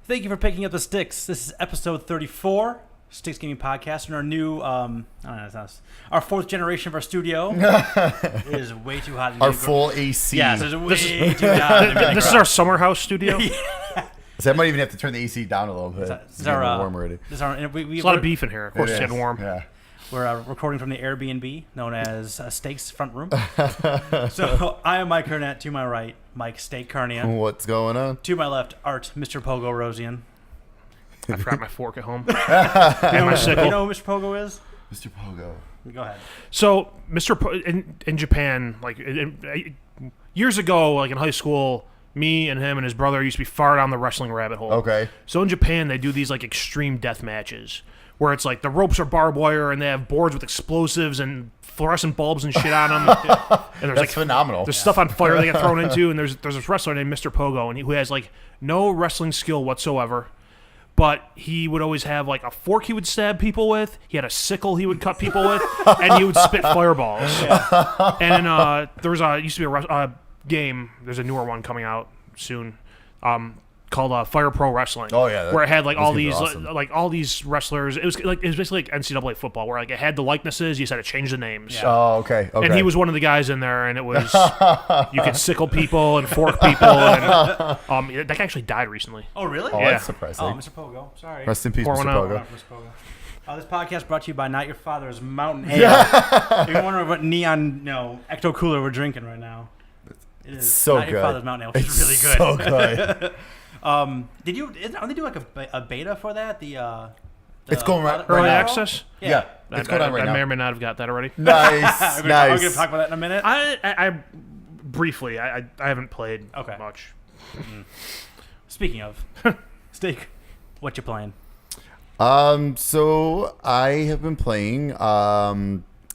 Thank you for picking up the sticks. This is episode 34, Sticks Gaming Podcast, and our new, I don't know, it's us. Our fourth generation of our studio. It is way too hot. Our full AC. Yes, it's way too hot. This is our summer house studio. So I might even have to turn the AC down a little bit. It's our warm already. There's a lot of beef in here. Of course, it's getting warm. Yeah. We're recording from the Airbnb, known as Steak's Front Room. So I am Mike Hurnett. To my right, Mike Steak Carnia. What's going on? To my left, Art, Mr. Pogo Rosian. I forgot my fork at home. And my sickle. You know who Mr. Pogo is? Mr. Pogo. Go ahead. So, in Japan, years ago, like in high school, me and him and his brother used to be far down the wrestling rabbit hole. Okay. So in Japan, they do these like extreme death matches where it's like the ropes are barbed wire and they have boards with explosives and fluorescent bulbs and shit on them. And That's phenomenal. There's stuff on fire they get thrown into, and there's this wrestler named Mr. Pogo, and who has like no wrestling skill whatsoever. But he would always have like a fork he would stab people with. He had a sickle he would cut people with, and he would spit fireballs. Yeah. And there was used to be a game. There's a newer one coming out soon, called Fire Pro Wrestling. Oh yeah, where it had like all these awesome. like all these wrestlers. It was basically like NCAA football, where like it had the likenesses. You just had to change the names. Yeah. Oh okay. And he was one of the guys in there, and it was you could sickle people and fork people, and that guy actually died recently. Oh really? Oh, Yeah. that's surprising. Oh, Mr. Pogo. Sorry. Rest in peace, Pour Mr. one out. Pogo. This podcast brought to you by Not Your Father's Mountain Ale. If you're wondering what neon, ecto cooler we're drinking right now, it is so Not good. Your Father's Mountain Ale, which It's is really good. so good. Don't they do like a beta for that? It's going right Early now. access. Yeah, it's going on right I now. may or may not have got that already. Nice, We're nice. going to talk about that in a minute. I briefly, I haven't played much. Speaking of, Steak, what you playing? So I have been playing.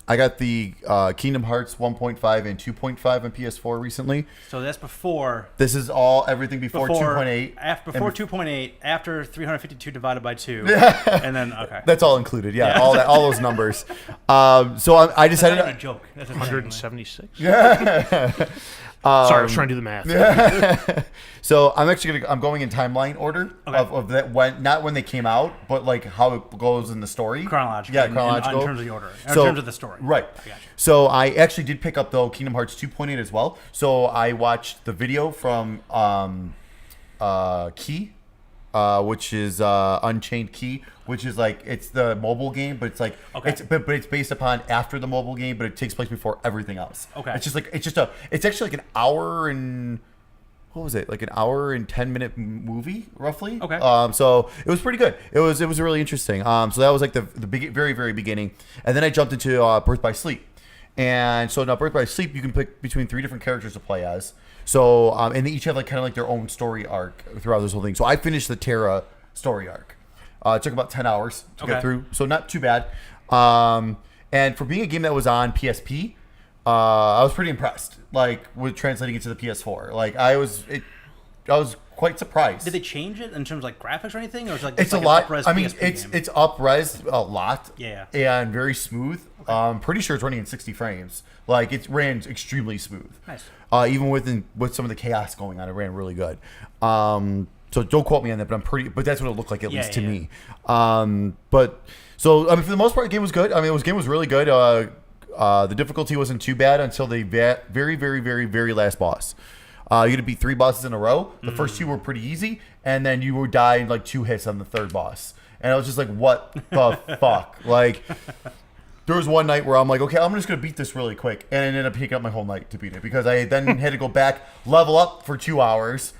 I got the Kingdom Hearts 1.5 and 2.5 on PS4 recently. So that's before. This is everything before 2.8. Before 2.8, after 352 divided by 2, and then okay. That's all included. Yeah, all those numbers. So I decided. That's not even a joke. That's 176. Yeah. Sorry, I was trying to do the math. So I'm going in timeline order of that not when they came out, but like how it goes in the story. Chronological. Yeah, chronological. In terms of the order. In terms of the story. Right. I gotcha. So I actually did pick up though Kingdom Hearts 2.8 as well. So I watched the video from Key, which is Unchained Key, which is like it's the mobile game, but it's like but it's based upon after the mobile game, but it takes place before everything else. Okay. It's actually like an hour and what was it? Like an hour and 10-minute movie, roughly. Okay. So it was pretty good. It was really interesting. So that was like the very very beginning, and then I jumped into Birth by Sleep, and so now Birth by Sleep you can pick between 3 different characters to play as. So and they each have like kind of like their own story arc throughout this whole thing. So I finished the Terra story arc. It took about 10 hours to get through, so not too bad. And for being a game that was on PSP, I was pretty impressed. Like with translating it to the PS4, like I was quite surprised. Did they change it in terms of like graphics or anything, or was it like it's like a lot. Up-res I mean, PSP game? it's up-res a lot. Yeah. And very smooth. Okay. Pretty sure it's running in 60 frames. Like it ran extremely smooth. Nice. Even with some of the chaos going on, it ran really good. So don't quote me on that, but that's what it looked like at least to me. But so I mean, for the most part, the game was good. I mean, the game was really good. The difficulty wasn't too bad until the very, very, very, very last boss. You had to beat 3 bosses in a row. The first 2 were pretty easy, and then you would die in like 2 hits on the 3rd boss. And I was just like, what the fuck? Like, there was one night where I'm like, okay, I'm just going to beat this really quick. And I ended up taking up my whole night to beat it because I then had to go back, level up for 2 hours.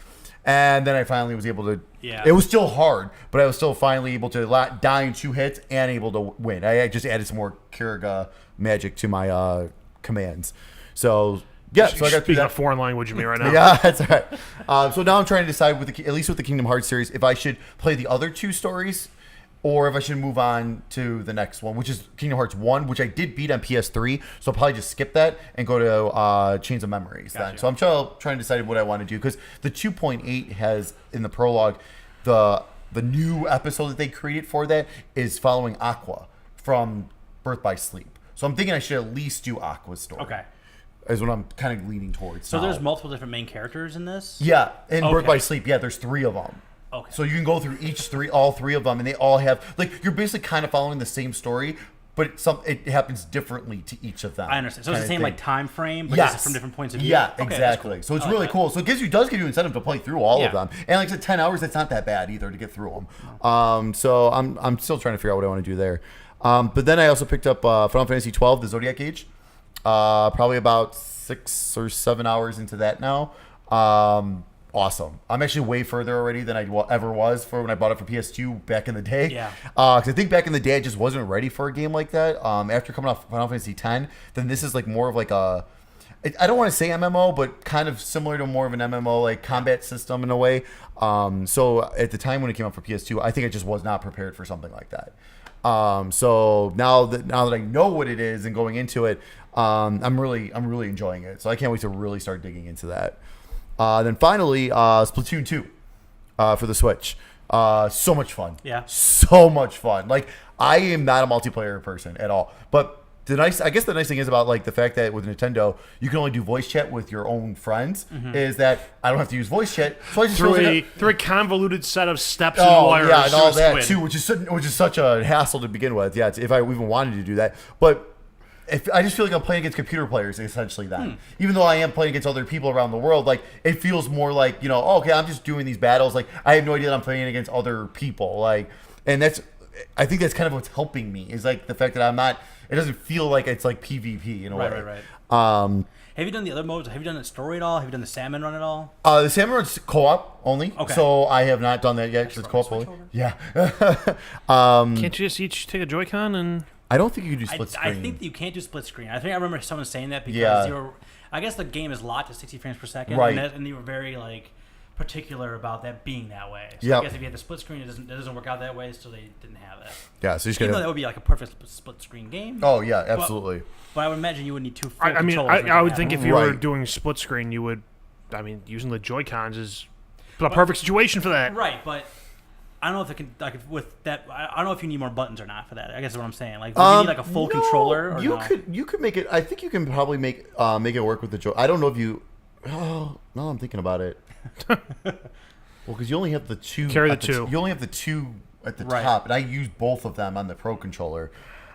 And then I finally was able to. Yeah. It was still hard, but I was still finally able to die in 2 hits and able to win. I just added some more Kiriga magic to my commands. So yeah, so I got speaking a foreign language to me right now. Yeah, that's all right. So now I'm trying to decide at least with the Kingdom Hearts series if I should play the other 2 stories or if I should move on to the next one, which is Kingdom Hearts 1, which I did beat on PS3. So I'll probably just skip that and go to Chains of Memories. Gotcha. Then. So I'm trying to decide what I want to do because the 2.8 has in the prologue the new episode that they created for that is following Aqua from Birth by Sleep. So I'm thinking I should at least do Aqua's story. Okay. Is what I'm kind of leaning towards. So now. There's multiple different main characters in this? Yeah, in Birth by Sleep, there's 3 of them. Okay. So you can go through all three of them, and they all have you're basically kind of following the same story, but it happens differently to each of them. I understand. So it's the same time frame, but yes. just from different points of view. Yeah, okay, exactly. cool. So it's really cool. So it does give you incentive to play through all of them. And like I said, 10 hours, that's not that bad either to get through them. So I'm still trying to figure out what I want to do there. But then I also picked up Final Fantasy 12, the Zodiac Age. Probably about 6 or 7 hours into that now. Awesome. I'm actually way further already than I ever was for when I bought it for PS2 back in the day. Yeah. Because I think back in the day I just wasn't ready for a game like that. After coming off Final Fantasy 10, then this is more of a I don't want to say MMO, but kind of similar to more of an MMO combat system in a way. So at the time when it came out for PS2, I think I just was not prepared for something like that. So now that I know what it is and going into it, I'm really enjoying it. So I can't wait to really start digging into that. Then finally, Splatoon 2 for the Switch. So much fun. Yeah. So much fun. I am not a multiplayer person at all. But I guess the nice thing is about the fact that with Nintendo, you can only do voice chat with your own friends, is that I don't have to use voice chat. So I just through a convoluted set of steps and oh, wires. yeah, and all that squid. too, which is such a hassle to begin with. Yeah, if I even wanted to do that. But if I just feel like I'm playing against computer players essentially then. Even though I am playing against other people around the world, it feels more okay, I'm just doing these battles. I have no idea that I'm playing against other people. And I think that's kind of what's helping me is the fact that I'm not. It doesn't feel like it's PvP in a way. Right. Have you done the other modes? Have you done the story at all? Have you done the salmon run at all? The salmon run's co-op only. Okay. So I have not done that yet because it's co-op only. Yeah. Can't you just each take a Joy-Con and? I don't think you can do split screen. I think that you can't do split screen. I remember someone saying that because I guess the game is locked to 60 frames per second, right? And you were very particular about that being that way. So yep. I guess if you had the split screen, it doesn't work out that way, so they didn't have that. Yeah, so you just even though that would be a perfect split screen game. Oh yeah, absolutely. But I would imagine you would need two full I mean, controllers. I would think if you were doing split screen, you would. I mean, using the Joy-Cons is the perfect situation for that. Right, but I don't know if it can with that. I don't know if you need more buttons or not for that. I guess is what I'm saying. Do you need a full controller? Or you could make it. I think you can probably make it work with the Joy. I don't know if you. Oh, now I'm thinking about it. Well, because you only have the two. Carry the two. You only have the two at the top, and I use both of them on the Pro controller.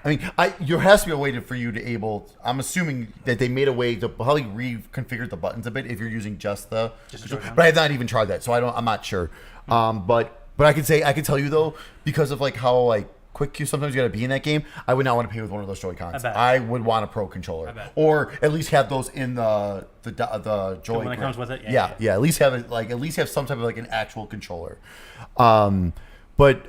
I mean, there has to be a way for you to able. I'm assuming that they made a way to probably reconfigure the buttons a bit if you're using just the. But I have not even tried that, so I'm not sure. But I can tell you though, because of how quick you sometimes got to be in that game, I would not want to play with one of those Joy-Cons. I would want a Pro controller, or at least have those in the Joy. When it comes with it, yeah. At least have it at least have some type of an actual controller. But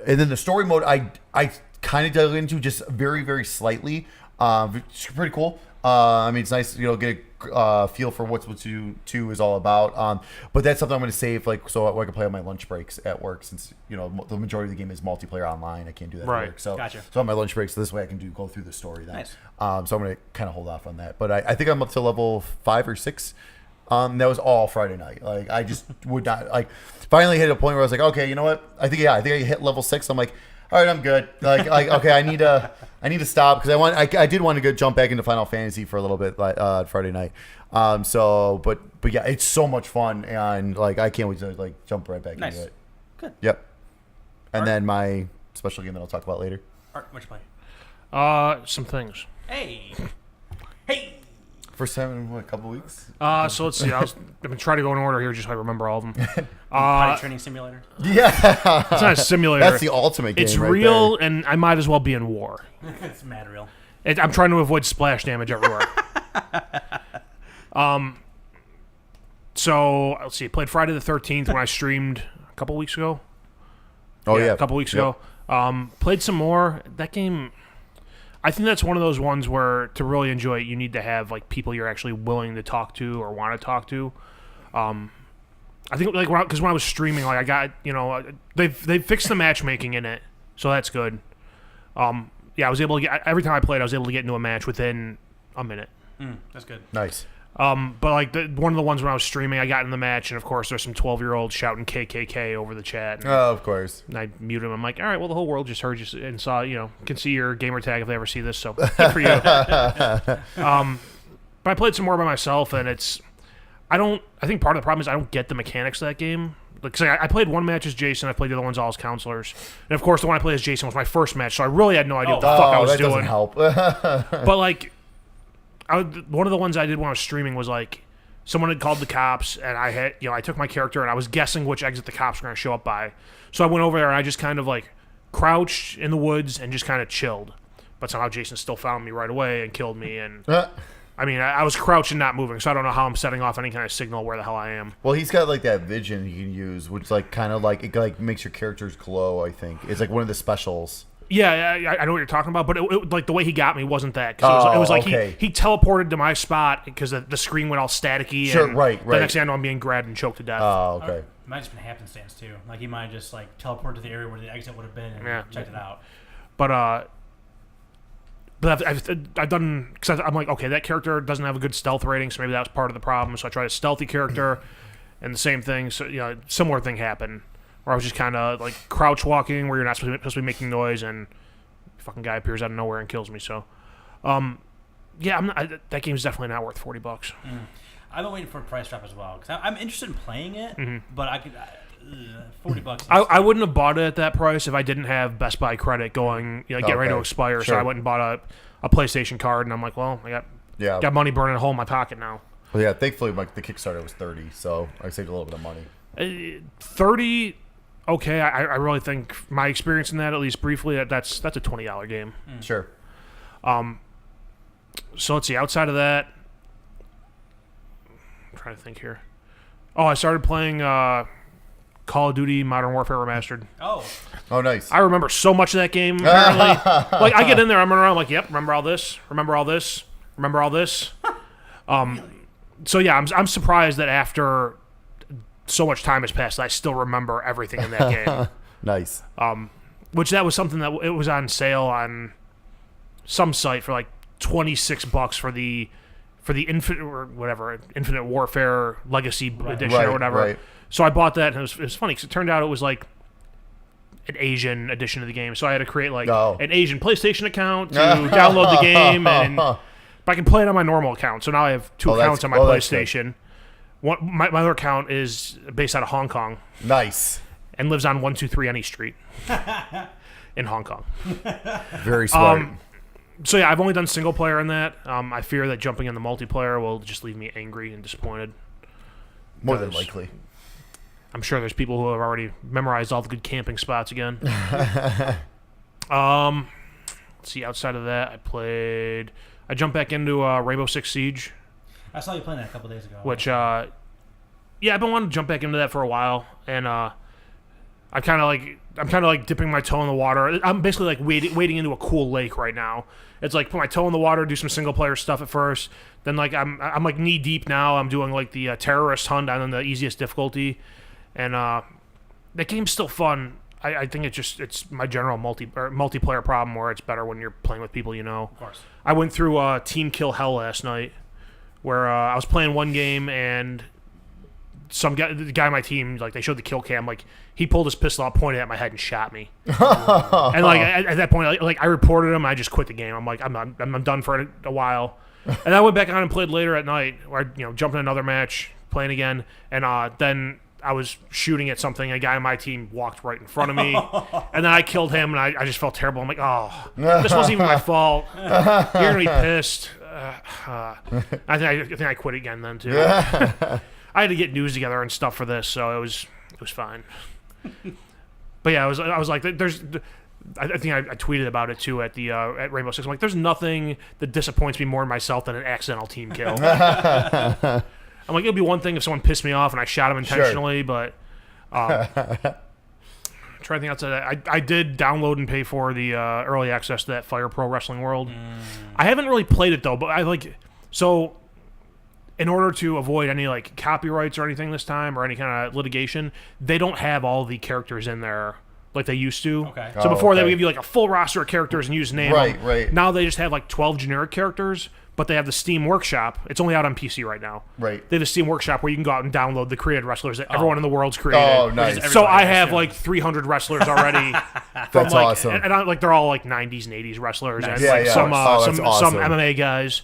and then the story mode, I kind of dug into just very very slightly. It's pretty cool. I mean, it's nice, get a feel for what Splatoon 2 is all about. But that's something I'm going to save, so I can play on my lunch breaks at work, since the majority of the game is multiplayer online. I can't do that at work. So, gotcha. So on my lunch breaks, this way I can go through the story then. Nice. So I'm going to kind of hold off on that. But I think I'm up to level 5 or 6. That was all Friday night. I just would not finally hit a point where I was like, okay, you know what? I think I hit level 6. I'm like, all right, I'm good. Okay, I need to stop because I did want to go jump back into Final Fantasy for a little bit Friday night. But yeah, it's so much fun, and I can't wait to jump right back into it. Good. Yep. And then my special game that I'll talk about later. Art, what'd you play? Some things. Hey. First time in a couple weeks. So let's see. I've been trying to go in order here, just so I remember all of them. Potty training simulator. Yeah, it's not a simulator. That's the ultimate game. It's right real, there. and I might as well be in war. It's mad real. I'm trying to avoid splash damage everywhere. So let's see. Played Friday the 13th when I streamed a couple weeks ago. Oh yeah, a couple weeks ago. Played some more. That game. I think that's one of those ones where to really enjoy it, you need to have people you're actually willing to talk to or want to talk to. I think because when I was streaming, I got they've fixed the matchmaking in it, so that's good. I was able to get every time I played, I was able to get into a match within a minute. That's good. Nice. But one of the ones when I was streaming, I got in the match, and of course there's some 12-year-olds shouting KKK over the chat. Oh, of course. And I muted them. I'm like, all right, well the whole world just heard you and saw, can see your gamer tag if they ever see this. So good for you. But I played some more by myself, and I think part of the problem is I don't get the mechanics of that game. Because I played one match as Jason, I played the other ones all as counselors, and of course the one I played as Jason was my first match, so I really had no idea what the fuck I was that doing. doesn't help. But like, one of the ones I did when I was streaming was like, someone had called the cops, and I took my character and I was guessing which exit the cops were going to show up by. So I went over there and I just kind of like crouched in the woods and just kind of chilled. But somehow Jason still found me right away and killed me. And I mean, I was crouched and not moving, so I don't know how I'm setting off any kind of signal where the hell I am. Well, he's got like that vision he can use, which like kind of like it like makes your characters glow. I think it's like one of the specials. Yeah, I know what you're talking about, but it like the way he got me wasn't that. 'Cause it was like okay. he teleported to my spot because the screen went all staticky. Sure, and right. The next thing I know, I'm being grabbed and choked to death. Oh, okay. It might have just been happenstance too. Like he might have just like teleported to the area where the exit would have been and checked it out. But I've done, because I'm like, okay, that character doesn't have a good stealth rating, so maybe that was part of the problem. So I tried a stealthy character, and the same thing. So similar thing happened where I was just kind of like crouch walking where you're not supposed to be making noise, and the fucking guy appears out of nowhere and kills me. So, that game's definitely not worth $40. I've been waiting for a price drop as well because I'm interested in playing it, but I could. $40. I wouldn't have bought it at that price if I didn't have Best Buy credit going, getting ready to expire. Sure. So I went and bought a PlayStation card, and I'm like, well, I got money burning a hole in my pocket now. Well, yeah. Thankfully, like the Kickstarter was $30, so I saved a little bit of money. 30. Okay, I really think my experience in that, at least briefly, that's a $20 game. Sure. So let's see. Outside of that, I'm trying to think here. Oh, I started playing Call of Duty Modern Warfare Remastered. Oh, nice. I remember so much of that game, apparently. Like, I get in there, I'm running around like, yep, remember all this, remember all this, remember all this. So, yeah, I'm surprised that after so much time has passed, I still remember everything in that game. Nice. Which that was something that it was on sale on some site for like $26 for the Infinite Warfare Legacy Edition or whatever. Right. So I bought that, and it was funny because it turned out it was like an Asian edition of the game. So I had to create like an Asian PlayStation account to download the game, but I can play it on my normal account. So now I have two accounts on my PlayStation. My other account is based out of Hong Kong. Nice. And lives on 123 Any Street in Hong Kong. Very smart. So yeah, I've only done single player in that. I fear that jumping in the multiplayer will just leave me angry and disappointed. More than likely. I'm sure there's people who have already memorized all the good camping spots again. Let's see, outside of that, I jumped back into Rainbow Six Siege. I saw you playing that a couple days ago. Which, I've been wanting to jump back into that for a while, and I'm kind of like dipping my toe in the water. I'm basically like wading into a cool lake right now. It's like put my toe in the water, do some single player stuff at first, then like I'm like knee deep now. I'm doing like the terrorist hunt on the easiest difficulty, and that game's still fun. I think it's my general multiplayer problem where it's better when you're playing with people you know. Of course. I went through Team Kill Hell last night, where I was playing one game and the guy on my team, like they showed the kill cam, like he pulled his pistol out, pointed at my head, and shot me. And like at that point, like I reported him, I just quit the game. I'm like I'm done for a while. And I went back on and played later at night, where I jumped in another match, playing again, and then I was shooting at something. A guy on my team walked right in front of me, and then I killed him, and I just felt terrible. I'm like, oh, this wasn't even my fault. You're gonna be pissed. I think I quit again then too. I had to get news together and stuff for this, so it was fine. But yeah, I was like, there's. I think I tweeted about it too at Rainbow Six. I'm like, there's nothing that disappoints me more in myself than an accidental team kill. I'm like, it'd be one thing if someone pissed me off and I shot him intentionally, but trying to think outside that. I did download and pay for the early access to that Fire Pro Wrestling World. I haven't really played it though, but so in order to avoid any like copyrights or anything this time or any kind of litigation, they don't have all the characters in there like they used to. Okay. So before they would give you like a full roster of characters and use name. Right. Now they just have like 12 generic characters, but they have the Steam Workshop. It's only out on PC right now. Right. They have the Steam Workshop where you can go out and download the created wrestlers that everyone in the world's created. Oh, nice. So I have like 300 wrestlers already. That's awesome. And they're all like 90s and 80s wrestlers and some some awesome. MMA guys.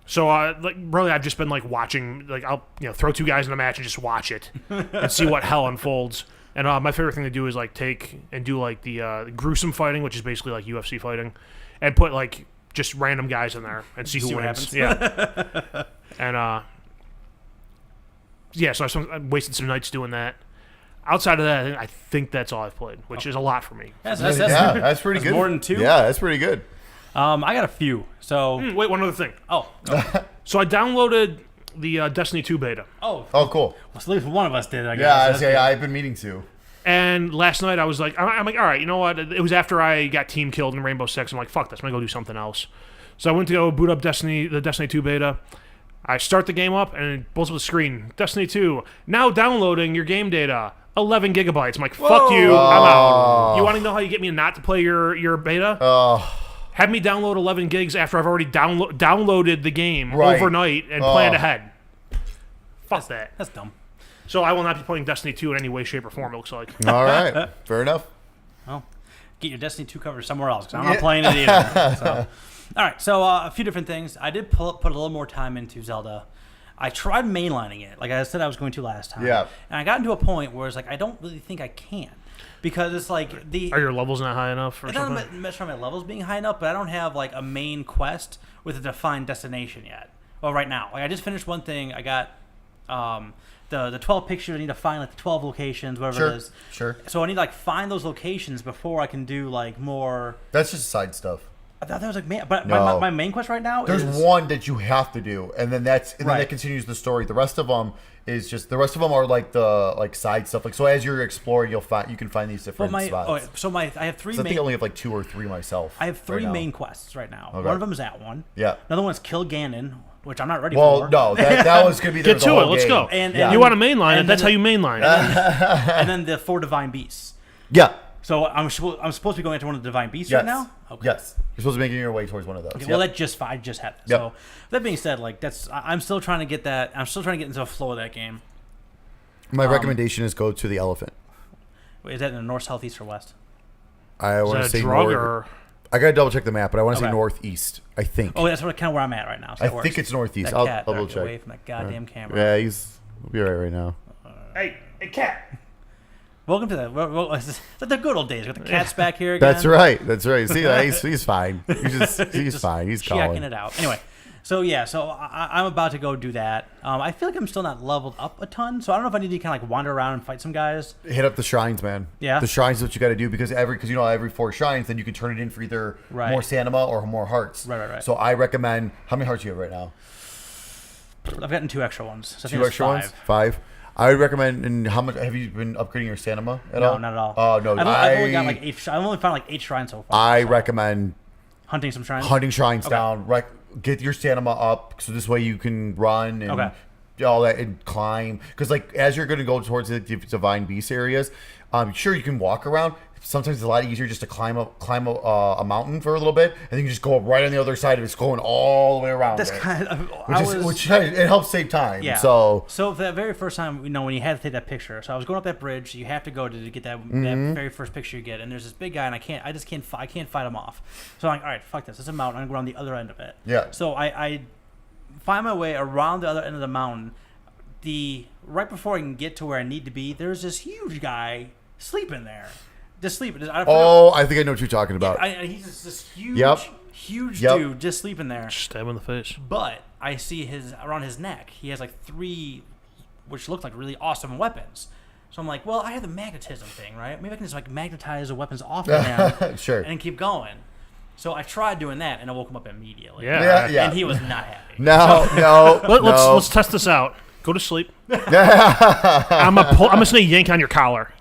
So, like, really, I've just been like watching. Like, I'll throw 2 guys in a match and just watch it and see what hell unfolds. And my favorite thing to do is like take and do like the gruesome fighting, which is basically like UFC fighting, and put like just random guys in there and see who wins. Yeah. And yeah, so I wasted some nights doing that. Outside of that, I think that's all I've played, which is a lot for me. That's pretty good. More than 2? Yeah, that's pretty good. I got a few. So wait, one other thing. Oh. So I downloaded the Destiny 2 beta. Oh, cool. Well, at least one of us did, I guess. Yeah, I've been meaning to. And last night I was like, I'm like, all right, you know what? It was after I got team killed in Rainbow Six. I'm like, fuck this. I'm going to go do something else. So I went to go boot up the Destiny 2 beta. I start the game up, and it pulls up the screen. Destiny 2, now downloading your game data. 11 gigabytes. I'm like, fuck you. I'm out. You want to know how you get me not to play your beta? Have me download 11 gigs after I've already downloaded the game overnight and planned ahead. Fuck that. That's dumb. So I will not be playing Destiny 2 in any way, shape, or form, it looks like. All right. Fair enough. Well, get your Destiny 2 cover somewhere else, because I'm not playing it either. So. All right, so a few different things. I did put a little more time into Zelda. I tried mainlining it, like I said I was going to last time. Yeah. And I got into a point where it's like, I don't really think I can. Because it's like Are your levels not high enough or something? I'm not sure my levels being high enough, but I don't have like a main quest with a defined destination yet. Well, right now. Like I just finished one thing. I got the 12 pictures. I need to find like the 12 locations, whatever it is. Sure. So I need to like find those locations before I can do like more. That's just side stuff. I thought that was like main, but No. my main quest right now There's is one that you have to do, and then then that continues the story. The rest of them are like the side stuff. Like so, as you're exploring, you can find these different spots. I have 3 I main. think I only have like 2 or 3 myself. I have 3 right now. main quests right now. Okay. One of them is that one. Yeah. Another one is kill Ganon, which I'm not ready Well, for. no, that was gonna be Get to it. Let's go. And you want to mainline it? That's how you mainline it. And then the 4 divine beasts. Yeah. So I'm supposed to be going into one of the divine beasts Yes. right now. Okay. Yes. You're supposed to be making your way towards one of those. Okay, well, I just had that. Yep. So that being said, like I'm still trying to get that. I'm still trying to get into the flow of that game. My recommendation is go to the elephant. Wait, is that in the north, south, east, or west? I want to Is that say a drug north. or? I gotta double check the map, but I want to say Okay. northeast. I think. Oh, that's kind of where I'm at right now. So I that works. think it's northeast. That I'll cat, double get check. away from that goddamn camera. Yeah, we'll be right now. Hey, cat. Welcome to the the good old days. Got the cats back here again. That's right. See, he's fine. He's fine. He's checking calling it out. Anyway, so yeah, so I'm about to go do that. I feel like I'm still not leveled up a ton, so I don't know if I need to kind of like wander around and fight some guys. Hit up the shrines, man. Yeah. The shrines is what you got to do because every 4 shrines, then you can turn it in for either more Sanima or more hearts. Right. So I recommend. How many hearts do you have right now? I've gotten 2 extra ones. So I think 2 it's extra 5. ones. 5. I would recommend. And how much have you been upgrading your Sanima at all? No, not at all. Oh no, I've only got like 8. I've only found like 8 shrines so far. I recommend hunting some shrines. hunting shrines down. Get your Sanima up, so this way you can run and all that and climb. Because like as you're going to go towards the divine beast areas, sure you can walk around. Sometimes it's a lot easier just to climb a mountain for a little bit, and then you can just go right on the other side of it. It's going all the way around. That's it. kind of Which it helps save time. Yeah. So for that very first time, when you had to take that picture, so I was going up that bridge. You have to go to get that very first picture you get, and there's this big guy, and I can't fight him off. So I'm like, all right, fuck this. It's a mountain. I'm going to go on the other end of it. Yeah. So I find my way around the other end of the mountain. Right before I can get to where I need to be, there's this huge guy sleeping there. Just sleeping. I think I know what you're talking about. He's just this huge dude just sleeping there. Stab him in the face. But I see around his neck, he has like 3, which look like really awesome weapons. So I'm like, well, I have the magnetism thing, right? Maybe I can just like magnetize the weapens off of him Sure. and keep going. So I tried doing that, and I woke him up immediately. Yeah. And he was not happy. No. Let's test this out. Go to sleep. I'm gonna say yank on your collar.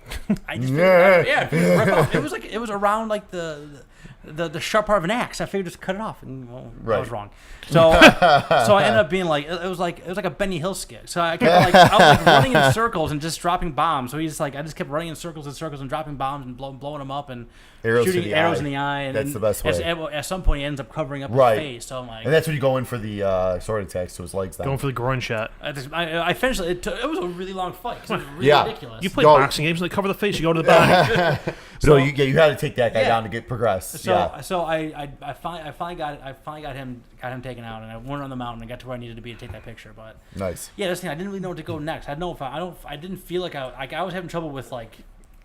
I just rip off. It was around like the sharp part of an axe. I figured just cut it off, and I was wrong. So I ended up being like it was like a Benny Hill skit. So I kept I was like running in circles and just dropping bombs. So he's like I just kept running in circles and dropping bombs and blowing them up and shooting arrows in the eye. And that's the best way. At some point, he ends up covering up his face. So I'm like, and that's when you go in for the sword attacks to his legs. Going for the groin shot. I finished it. It was a really long fight. 'Cause it was really ridiculous. You play boxing games and they cover the face. You go to the body. So you had to take that guy down to get progress. So I finally got him taken out, and I went on the mountain and got to where I needed to be to take that picture. But nice. Yeah, this thing I didn't really know where to go next. I didn't feel like I was having trouble with like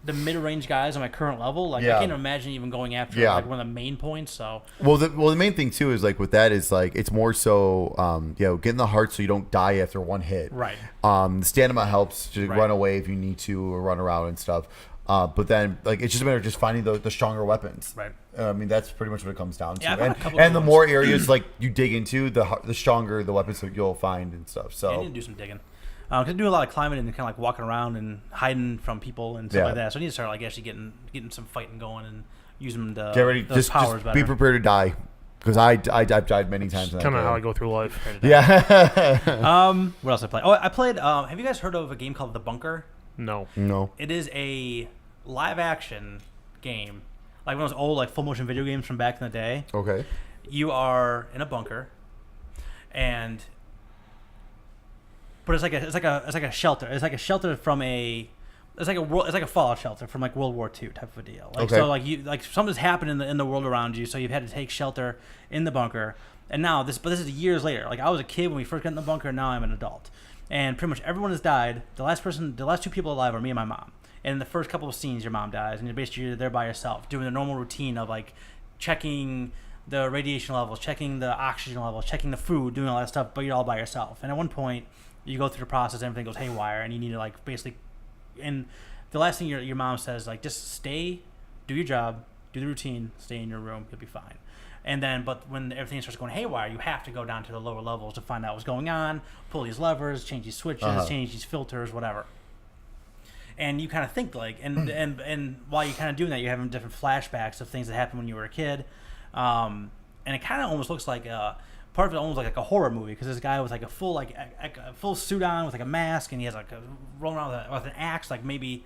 the mid-range guys on my current level. Like I can't imagine even going after like one of the main points. So the main thing too is like with that is like it's more so getting the heart so you don't die after one hit. Right. The stamina helps to run away if you need to or run around and stuff. But then like it's just a matter of just finding the stronger weapons. Right. I mean that's pretty much what it comes down to. Yeah, and the more areas like you dig into, the stronger the weapons that you'll find and stuff. So I need to do some digging. Cause I do a lot of climbing and kind of like walking around and hiding from people and stuff like that. So I need to start like actually getting some fighting going and using the get ready. Just better. Be prepared to die, because I've died many times. Kind of how I go through life. Yeah. What else I played? Oh, I played. Have you guys heard of a game called The Bunker? No. It is a live action game, like one of those old like full motion video games from back in the day. Okay. You are in a bunker, but it's like a shelter. It's like a shelter from it's like a fallout shelter from like World War II type of a deal. Like so like something's happened in the world around you, so you've had to take shelter in the bunker. And now this is years later. Like I was a kid when we first got in the bunker, and now I'm an adult. And pretty much everyone has died. The last two people alive are me and my mom. And in the first couple of scenes, your mom dies, and you're there by yourself, doing the normal routine of like checking the radiation levels, checking the oxygen levels, checking the food, doing all that stuff, but you're all by yourself. And at one point, you go through the process, everything goes haywire, and you need to like basically. And the last thing your mom says, like, just stay, do your job, do the routine, stay in your room, you'll be fine. And then, but when everything starts going haywire, you have to go down to the lower levels to find out what's going on, pull these levers, change these switches, change these filters, whatever. And you kind of think like, and while you're kind of doing that, you're having different flashbacks of things that happened when you were a kid. And it kind of almost looks like part of it almost like a horror movie, because this guy with like a full suit on with like a mask, and he has like rolling around with an axe, like maybe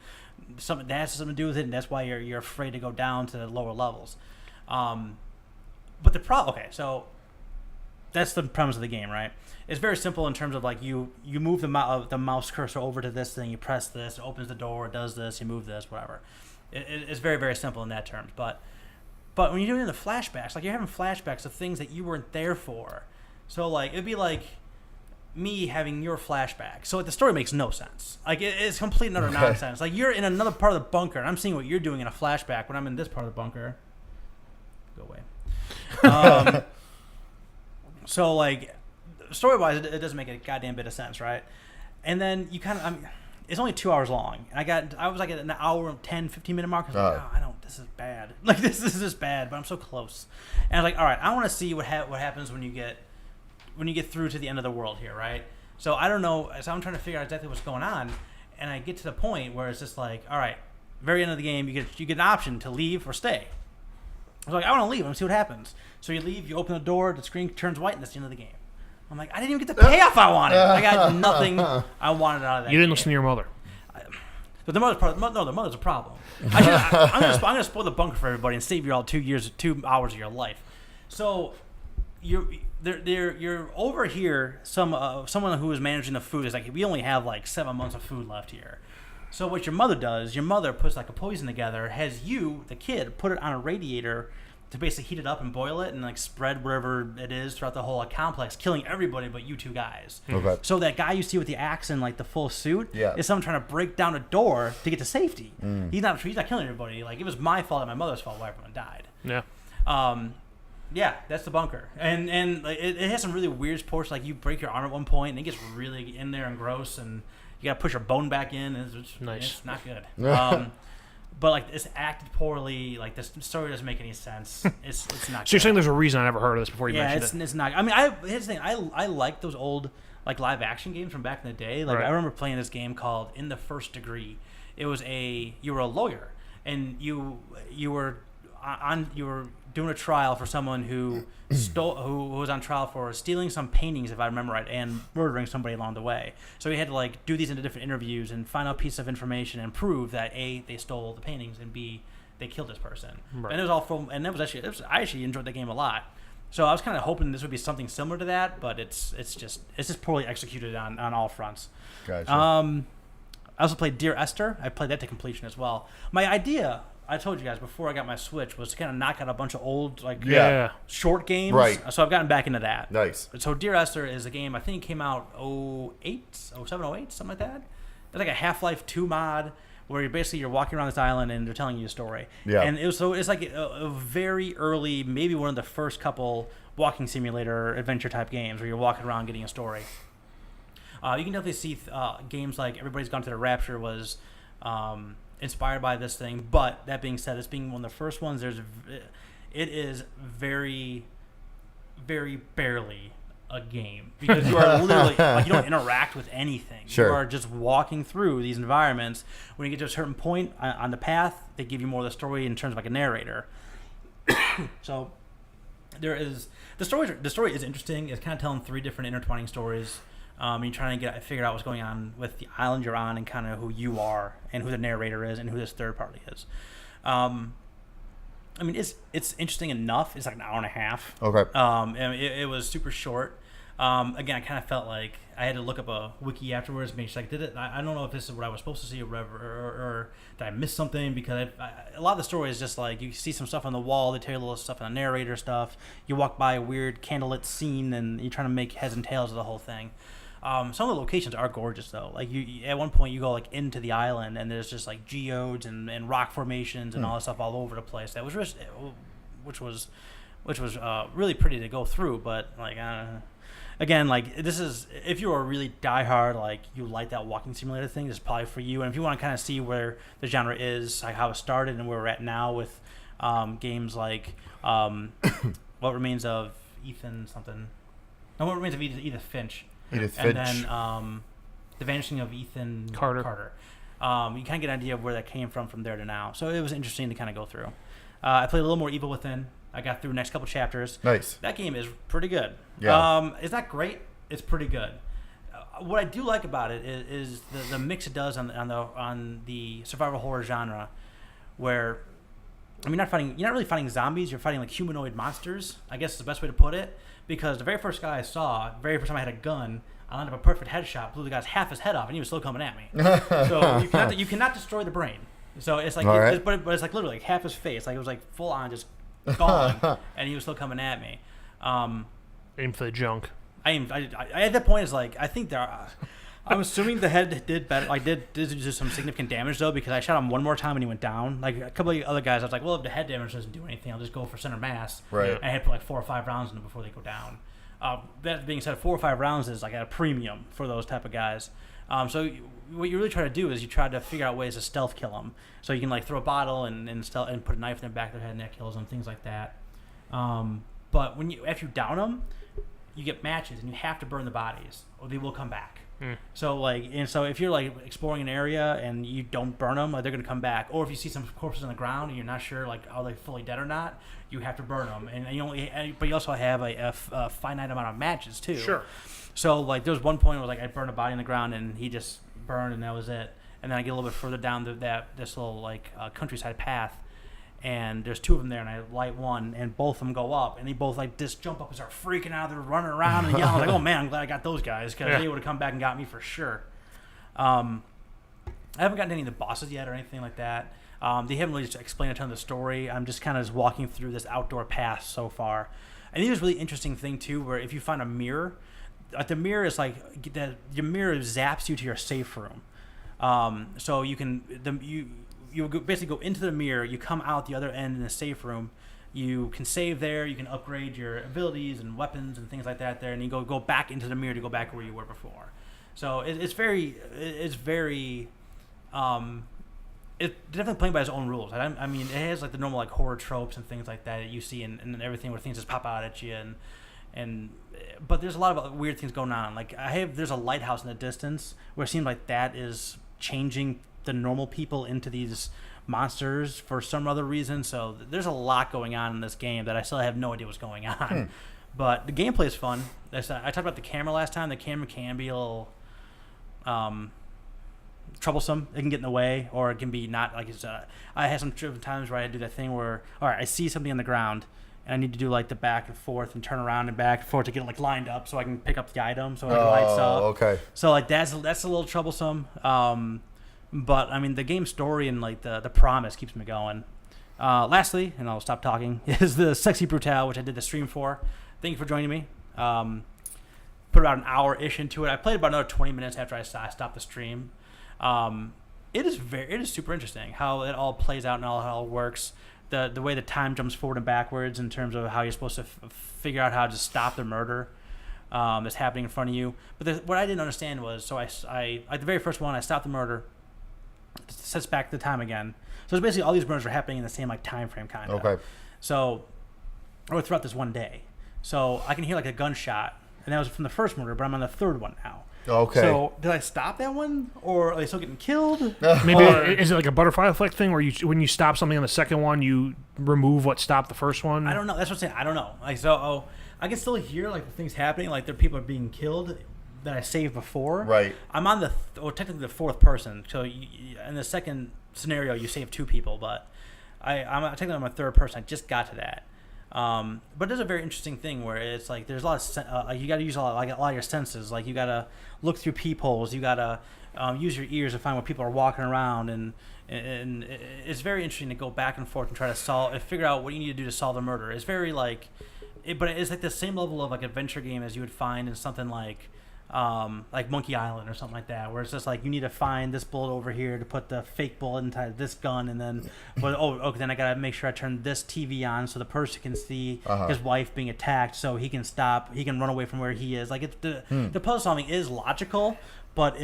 something that has something to do with it, and that's why you're afraid to go down to the lower levels. But the problem, okay, so that's the premise of the game, right? It's very simple in terms of like you move the mouse cursor over to this thing, you press this, it opens the door, it does this, you move this, whatever. It's very, very simple in that terms, but when you're doing the flashbacks, like you're having flashbacks of things that you weren't there for. So like it'd be like me having your flashback. So like, the story makes no sense. Like it's complete and utter nonsense. Like you're in another part of the bunker, and I'm seeing what you're doing in a flashback when I'm in this part of the bunker. Go away. So like story-wise, it doesn't make a goddamn bit of sense, right? And then you kind of, it's only 2 hours long. And I was like at an hour and 10, 15 minute mark. I was like, this is bad. Like this is just bad, but I'm so close. And I was like, all right, I want to see what happens when you get through to the end of the world here, right? So I don't know. So I'm trying to figure out exactly what's going on, and I get to the point where it's just like, all right, very end of the game, you get an option to leave or stay. I was like, I want to leave. I want to see what happens. So you leave, you open the door, the screen turns white, and that's the end of the game. I'm like, I didn't even get the payoff I wanted. I got nothing I wanted out of that. You didn't listen to your mother. But the mother's a problem. I'm gonna spoil the bunker for everybody and save you all 2 hours of your life. So you're over here. Someone who is managing the food is like, we only have like 7 months of food left here. So what your mother puts like a poison together, has you, the kid, put it on a radiator to basically heat it up and boil it and like spread whatever it is throughout the whole complex, killing everybody but you two guys. Okay. So that guy you see with the axe and like the full suit is someone trying to break down a door to get to safety. He's not killing everybody. Like it was my fault and my mother's fault why everyone died. Yeah. Yeah, that's the bunker, and like, it has some really weird portions. Like you break your arm at one point and it gets really in there and gross, and you gotta push your bone back in. And it's nice. It's not good. But like it's acted poorly. Like this story doesn't make any sense. It's not. So you're saying there's a reason I never heard of this before you mentioned it? Yeah, it's not. I mean, here's the thing. I like those old like live action games from back in the day. Like I remember playing this game called In the First Degree. It was you were a lawyer, and you were doing a trial for someone who who was on trial for stealing some paintings, if I remember right, and murdering somebody along the way. So he had to like do these into different interviews and find out pieces of information and prove that A, they stole the paintings, and B, they killed this person. Right. And it was all from, and I actually enjoyed the game a lot. So I was kind of hoping this would be something similar to that, but it's just poorly executed on all fronts. Gotcha. I also played Dear Esther. I played that to completion as well. My idea I told you guys before I got my Switch was to kind of knock out a bunch of old short games. Right. So I've gotten back into that. Nice. So Dear Esther is a game I think it came out 08, something like that. It's like a Half-Life 2 mod where you're walking around this island and they're telling you a story. Yeah. And it's like a very early, maybe one of the first couple walking simulator adventure type games where you're walking around getting a story. You can definitely see games like Everybody's Gone to the Rapture was inspired by this thing. But that being said, it's being one of the first ones. It is very, very barely a game because you are literally you don't interact with anything. Sure. You are just walking through these environments. When you get to a certain point on the path, they give you more of the story in terms of like a narrator. So there is the story is interesting. It's kind of telling three different intertwining stories. You're trying to figure out what's going on with the island you're on and kind of who you are and who the narrator is and who this third party is. I mean, it's interesting enough. It's like an hour and a half. Okay. And it was super short. Again, I kind of felt like I had to look up a wiki afterwards, make sure I don't know if this is what I was supposed to see or whatever, or did I miss something? Because a lot of the story is just like you see some stuff on the wall, they tell you a little stuff on the narrator stuff. You walk by a weird candlelit scene, and you're trying to make heads and tails of the whole thing. Some of the locations are gorgeous though. Like you at one point you go like into the island and there's just like geodes and rock formations and all this stuff all over the place. That was just, which was really pretty to go through. But like again, like this is if you are really diehard, like you like that walking simulator thing, this is probably for you. And if you want to kind of see where the genre is, like how it started and where we're at now with games like What Remains of Ethan something. No, What Remains of Edith Finch. Edith and Finch. then The Vanishing of Ethan Carter. You kind of get an idea of where that came from there to now. So it was interesting to kind of go through. I played a little more Evil Within. I got through the next couple chapters. Nice. That game is pretty good. Yeah. It's not great. It's pretty good. What I do like about it is the mix it does on the survival horror genre, where I mean, you're not really fighting zombies. You're fighting like humanoid monsters. I guess is the best way to put it. Because the very first guy I saw, very first time I had a gun, I landed up a perfect headshot, blew the guy's half his head off, and he was still coming at me. So you cannot destroy the brain. So it's like, but it's like literally like half his face, like it was like full on just gone, and he was still coming at me. Aim for the junk. I at that point is like I think there are. I'm assuming the head did better. Like did do some significant damage though, because I shot him one more time and he went down. Like a couple of other guys, I was like, well, if the head damage doesn't do anything, I'll just go for center mass. Right. And I had to put like 4 or 5 rounds in them before they go down. That being said, 4 or 5 rounds is like at a premium for those type of guys. So what you really try to do is you try to figure out ways to stealth kill them. So you can like throw a bottle and put a knife in the back of their head and that kills them, things like that. But after you down them, you get matches and you have to burn the bodies or they will come back. So if you're like exploring an area and you don't burn them, like, they're gonna come back. Or if you see some corpses on the ground and you're not sure like are they fully dead or not, you have to burn them. But you also have a finite amount of matches too. Sure. So like there was one point where like I burned a body in the ground and he just burned and that was it. And then I get a little bit further down this little like countryside path. And there's 2 of them there, and I light one, and both of them go up, and they both like just jump up and start freaking out. They're running around and yelling. I was like, "Oh man, I'm glad I got those guys because they would have come back and got me for sure." I haven't gotten any of the bosses yet or anything like that. They haven't really just explained a ton of the story. I'm just kind of just walking through this outdoor path so far. And it was a really interesting thing too, where if you find a mirror, the mirror is like your mirror zaps you to your safe room. So you can you basically go into the mirror, you come out the other end in the safe room, you can save there, you can upgrade your abilities and weapons and things like that there, and you go back into the mirror to go back where you were before. So it's definitely playing by its own rules. I mean, it has like the normal like horror tropes and things like that you see and everything where things just pop out at you but there's a lot of weird things going on. Like there's a lighthouse in the distance where it seems like that is changing the normal people into these monsters for some other reason. So there's a lot going on in this game that I still have no idea what's going on. But the gameplay is fun. I talked about the camera last time. The camera can be a little troublesome. It can get in the way, or it can be not like it's. I had some times where I had to do that thing where, all right, I see something on the ground, and I need to do like the back and forth and turn around and back and forth to get it like lined up so I can pick up the item so it lights up. Okay. So like that's a little troublesome. But I mean, the game story and like the promise keeps me going. Lastly, and I'll stop talking, is the Sexy Brutale, which I did the stream for. Thank you for joining me. Put about an hour-ish into it. I played about another 20 minutes after I stopped the stream. It is super interesting how it all plays out and how it all works. The way the time jumps forward and backwards in terms of how you're supposed to figure out how to stop the murder that's happening in front of you. But what I didn't understand was, so I at the very first one, I stopped the murder, sets back the time again. So it's basically all these murders are happening in the same like time frame, kind of. Okay. So, or throughout this one day. So I can hear like a gunshot, and that was from the first murder, but I'm on the third one now. Okay. So did I stop that one, or are they still getting killed? Maybe is it like a butterfly effect thing, where when you stop something on the second one, you remove what stopped the first one? I don't know. That's what I'm saying. I don't know. Like I can still hear like the things happening, like there people are being killed that I saved before. Right. I'm on technically the fourth person. So in the second scenario, you save two people, but I'm technically on my third person. I just got to that. But there's a very interesting thing where it's like there's a lot of you got to use a lot of your senses. Like you got to look through peepholes. You got to use your ears to find where people are walking around, and it's very interesting to go back and forth and try to figure out what you need to do to solve the murder. It's very but it's like the same level of like adventure game as you would find in something like Monkey Island or something like that, where it's just like you need to find this bullet over here to put the fake bullet inside this gun, and then then I gotta make sure I turn this TV on so the person can see his wife being attacked, so he can run away from where he is. Like it's the puzzle solving is logical, but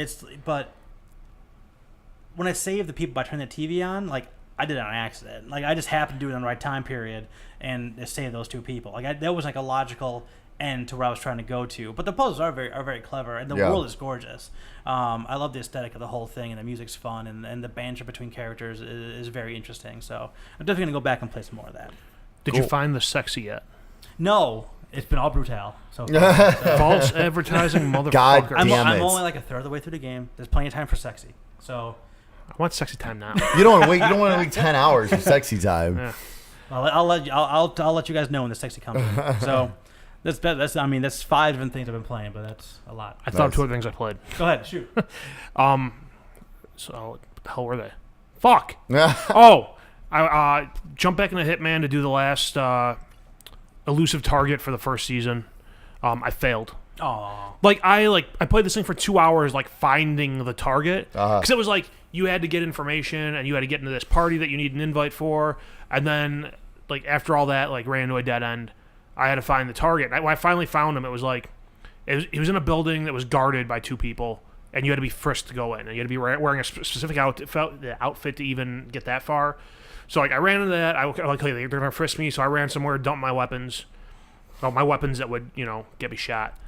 when I save the people by turning the TV on, like I did it on accident. Like I just happened to do it in the right time period and save those two people. Like that was like a logical end to where I was trying to go to. But the puzzles are very clever, and the world is gorgeous. I love the aesthetic of the whole thing, and the music's fun, and the banter between characters is very interesting. So I'm definitely gonna go back and play some more of that. Did you find the sexy yet? No, it's been all Brutale. So false advertising, motherfucker. God I'm damn it. only like a third of the way through the game. There's plenty of time for sexy. So I want sexy time now. You don't want to wait. You don't want to wait 10 hours for sexy time. Yeah. I'll let you guys know when the sexy comes in. So that's 5 different things I've been playing, but that's a lot. I thought of 2 other things I played. Go ahead, shoot. So what the hell were they? Fuck. I jumped back into Hitman to do the last elusive target for the first season. I failed. Oh. I played this thing for 2 hours, like finding the target, because it was like you had to get information and you had to get into this party that you need an invite for, and then like after all that, like ran into a dead end. I had to find the target. When I finally found him, it was like he was in a building that was guarded by 2 people, and you had to be frisked to go in, and you had to be wearing a specific outfit to even get that far. So like I ran into that. I like, hey, they're gonna frisk me, so I ran somewhere, dumped my weapons. Well, my weapons that would get me shot.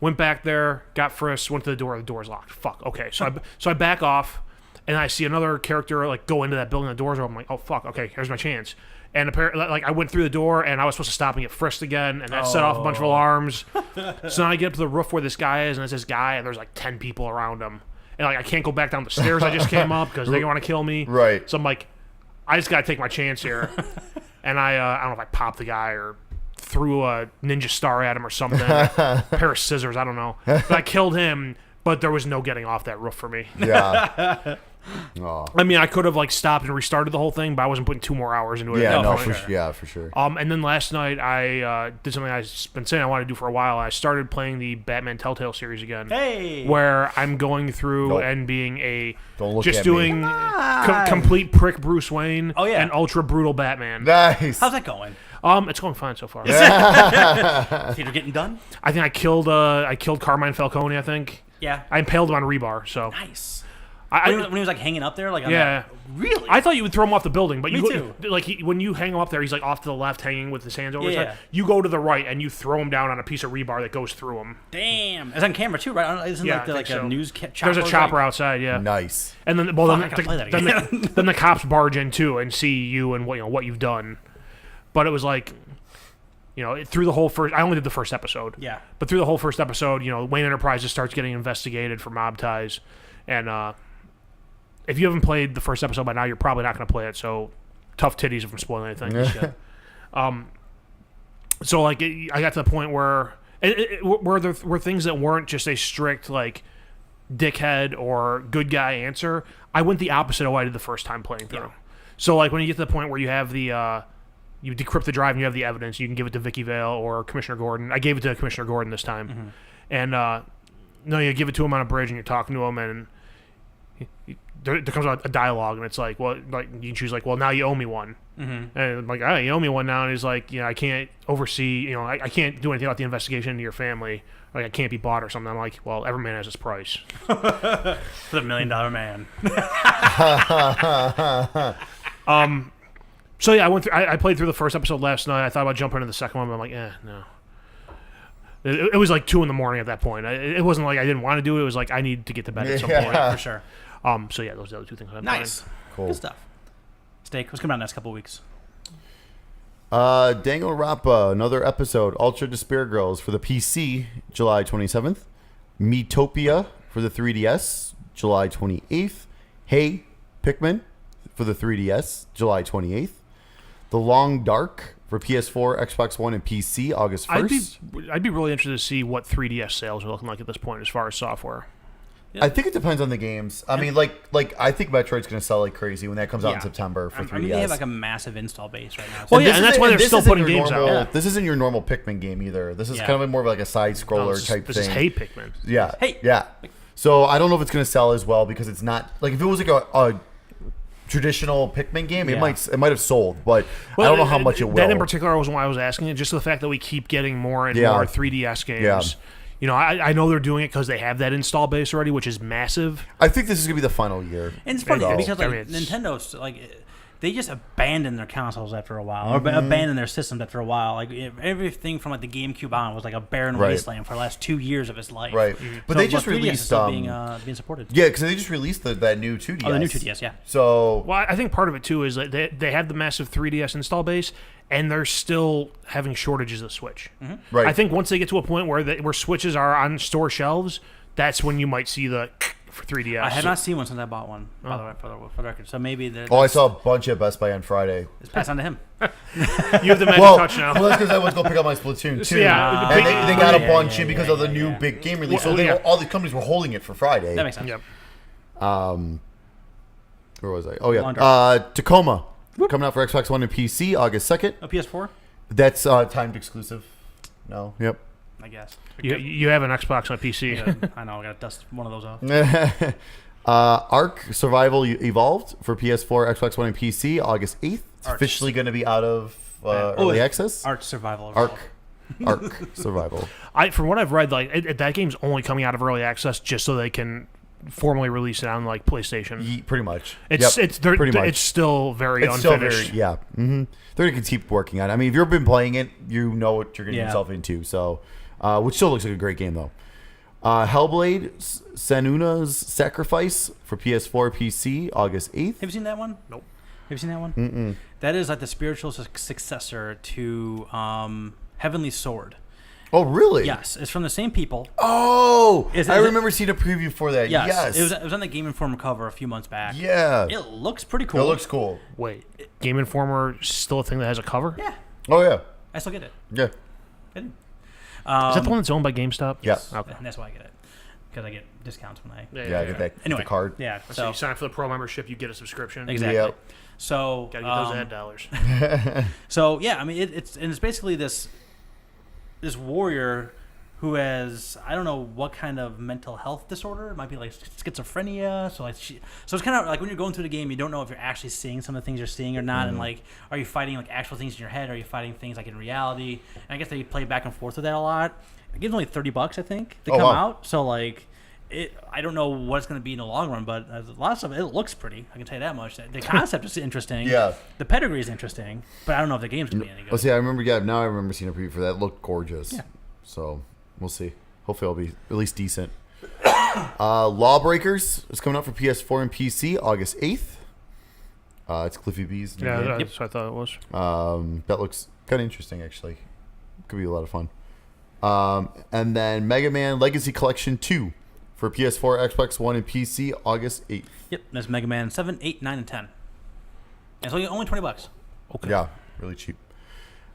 Went back there, got frisked, went to the door. The door's locked. Fuck. Okay, so I back off, and I see another character like go into that building. The door's open. I'm like, oh fuck. Okay, here's my chance. And apparently, like I went through the door, and I was supposed to stop and get frisked again, and that set off a bunch of alarms. So now I get up to the roof where this guy is, and it's this guy, and there's like 10 people around him, and like I can't go back down the stairs I just came up because they want to kill me. Right. So I'm like, I just gotta take my chance here, and I don't know if I popped the guy or threw a ninja star at him or something, a pair of scissors, I don't know. But I killed him, but there was no getting off that roof for me. Yeah. Oh. I mean, I could have like stopped and restarted the whole thing, but I wasn't putting 2 more hours into it. Yeah, No, no, for for sure. yeah, for sure. And then last night I did something I've been saying I wanted to do for a while. I started playing the Batman Telltale series again. Hey. Where I'm going through Nope. and being Don't look just at doing complete prick Bruce Wayne and ultra brutal Batman. Nice. How's that going? It's going fine so far. Theater getting done? I think I killed Carmine Falcone, I think. Yeah. I impaled him on rebar, so. Nice. When he was like hanging up there, like yeah, really? I thought you would throw him off the building, but Me you too. Like when you hang him up there, he's like off to the left, hanging with his hands over his Yeah. head. You go to the right and you throw him down on a piece of rebar that goes through him. Damn, it's on camera too, right? Isn't Yeah, like I a think so. news chopper? There's a chopper outside, yeah. Nice. And then, Fuck, I gotta play that again. then the cops barge in too and see you and what you've done. But it was like, through the whole first. I only did the first episode. Yeah. But through the whole first episode, Wayne Enterprises starts getting investigated for mob ties, and if you haven't played the first episode by now, you're probably not going to play it. So, tough titties from spoiling anything. So like, I got to the point where where there were things that weren't just a strict like dickhead or good guy answer. I went the opposite of what I did the first time playing through. Yeah. So like when you get to the point where you have the you decrypt the drive and you have the evidence, you can give it to Vicky Vale or Commissioner Gordon. I gave it to Commissioner Gordon this time, and no, you give it to him on a bridge and you're talking to him, and there comes a dialogue, and it's like, well, like you can choose like, well, now you owe me one, and I'm like, all right, you owe me one now, and he's like, I can't oversee, I can't do anything about the investigation into your family, like I can't be bought or something. I'm like, well, every man has his price. For the $1 Million Man. So yeah, I played through the first episode last night. I thought about jumping into the second one, but I'm like, no. It was like 2 a.m. at that point. It wasn't like I didn't want to do it. It was like I need to get to bed at some point. For sure. So yeah, those are the other 2 things I'm Nice. playing. Cool. Good stuff. Steak. What's coming out next couple of weeks? Danganronpa, another episode. Ultra Despair Girls for the PC, July 27th. Metopia for the 3DS, July 28th. Hey, Pikmin for the 3DS, July 28th. The Long Dark for PS4, Xbox One, and PC, August 1st. I'd be really interested to see what 3DS sales are looking like at this point as far as software. I think it depends on the games. I mean, like I think Metroid's going to sell like crazy when that comes out in September for 3DS. I mean, they have like a massive install base right now. Well, yeah, and that's why they're still putting games out. Yeah. This isn't your normal Pikmin game either. This is kind of more of like a side scroller type thing. This is Hey Pikmin. Yeah. Hey. Yeah. So I don't know if it's going to sell as well because it's not like if it was like a traditional Pikmin game, it might have sold, but I don't know how much it will. That in particular was why I was asking it, just the fact that we keep getting more and more 3DS games. Yeah. I know they're doing it because they have that install base already, which is massive. I think this is going to be the final year. And it's funny because Nintendo's like they just abandoned their consoles after a while, or abandoned their systems after a while. Like everything from like the GameCube on was like a barren wasteland for the last 2 years of its life. Right, but they just 3DS released is still being supported. Yeah, because they just released that new 2DS. Oh, the new 2DS, yeah. So well, I think part of it too is that they have the massive 3DS install base, and they're still having shortages of Switch. Right. I think once they get to a point where Switches are on store shelves, that's when you might see the for 3DS. I have not seen one since I bought one, by the way, for the record. So maybe I saw a bunch at Best Buy on Friday. It's passed on to him. You have the magic touch now. Well, that's because I was going to pick up my Splatoon 2. Yeah, and they got a bunch in because of the new big game release. So all the companies were holding it for Friday. That makes sense. Yep. Where was I? Oh, yeah. Tacoma. Coming out for Xbox One and PC, August 2nd. A PS4? That's timed exclusive. No. Yep. I guess. You have an Xbox on PC. I know. I got to dust one of those off. Ark Survival Evolved for PS4, Xbox One, and PC, August 8th. It's officially going to be out of early access. Ark Survival. Ark Survival. From what I've read, like that game's only coming out of early access just so they can formally release it on like PlayStation. Pretty much. It's pretty much. It's still very it's unfinished. Still very, yeah. They're going to keep working on it. I mean, if you've been playing it, you know what you're getting yourself into. So, which still looks like a great game though. Hellblade: Senua's Sacrifice for PS4, PC, August 8th. Have you seen that one? Nope. Have you seen that one? Mm-mm. That is like the spiritual successor to Heavenly Sword. Oh, really? Yes, it's from the same people. Oh, I remember seeing a preview for that. Yes. It was on the Game Informer cover a few months back. Yeah. It looks pretty cool. It looks cool. Wait, Game Informer still a thing that has a cover? Yeah. Oh, yeah. I still get it. Yeah. I do. Is that the one that's owned by GameStop? Yes. Okay. And that's why I get it. Because I get discounts when I... Yeah, I get that. Anyway. The card. Yeah. So you sign up for the pro membership, you get a subscription. Exactly. Yep. So... Gotta get those ad dollars. So, yeah, I mean, it's basically this warrior who has, I don't know what kind of mental health disorder. It might be like schizophrenia. So it's kind of like when you're going through the game, you don't know if you're actually seeing some of the things you're seeing or not. And like, are you fighting like actual things in your head? Or are you fighting things like in reality? And I guess they play back and forth with that a lot. It gives only $30, I think, to come out. So like, I don't know what it's going to be in the long run, but a lot of stuff, it looks pretty. I can tell you that much. The concept is interesting. Yeah. The pedigree is interesting, but I don't know if the game's going to be any good. Well, see, I remember seeing a preview for that. It looked gorgeous. Yeah. So we'll see. Hopefully it'll be at least decent. Lawbreakers is coming out for PS4 and PC August 8th. It's Cliffy B's new game. That's what I thought it was. That looks kind of interesting, actually. Could be a lot of fun. And then Mega Man Legacy Collection 2 for PS4, Xbox One, and PC August 8th. Yep, that's Mega Man 7, 8, 9, and 10. And it's only $20. Okay. Yeah, really cheap.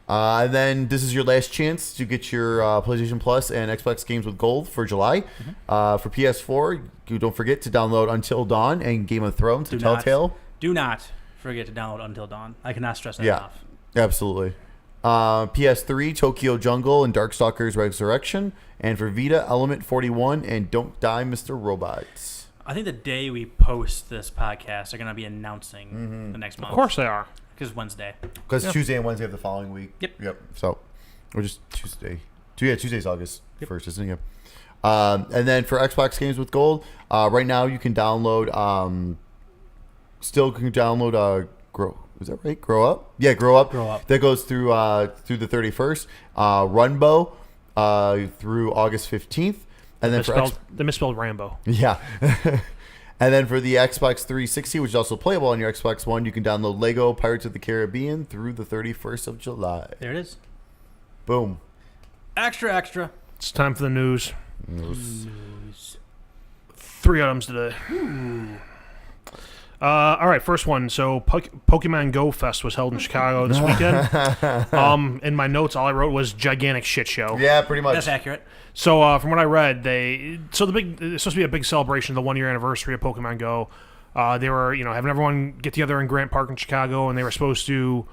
And then this is your last chance to get your PlayStation Plus and Xbox games with gold for July. For PS4, you don't forget to download Until Dawn and Game of Thrones to Telltale. Do not forget to download Until Dawn. I cannot stress that enough. Absolutely. PS3, Tokyo Jungle and Darkstalkers Resurrection. And for Vita, Element 41 and Don't Die, Mr. Robots. I think the day we post this podcast, they're going to be announcing the next month. Of course they are. Because Wednesday. Because Tuesday and Wednesday of the following week. Yep. So, or just Tuesday. Tuesday's August 1st, isn't it? And then for Xbox games with gold, right now you can download. Still can download. Grow. Is that right? Grow Up. Yeah, Grow Up. That goes through the 31st. Runbow through August 15th, and then they misspelled Rambo. Yeah. And then for the Xbox 360, which is also playable on your Xbox One, you can download Lego Pirates of the Caribbean through the 31st of July. There it is. Boom. Extra. It's time for the news. 3 items today. All right, first one. So Pokemon Go Fest was held in Chicago this weekend. In my notes, all I wrote was gigantic shit show. Yeah, pretty much. That's accurate. So from what I read, it's supposed to be a big celebration of the 1-year anniversary of Pokemon Go. They were, having everyone get together in Grant Park in Chicago, and they were supposed to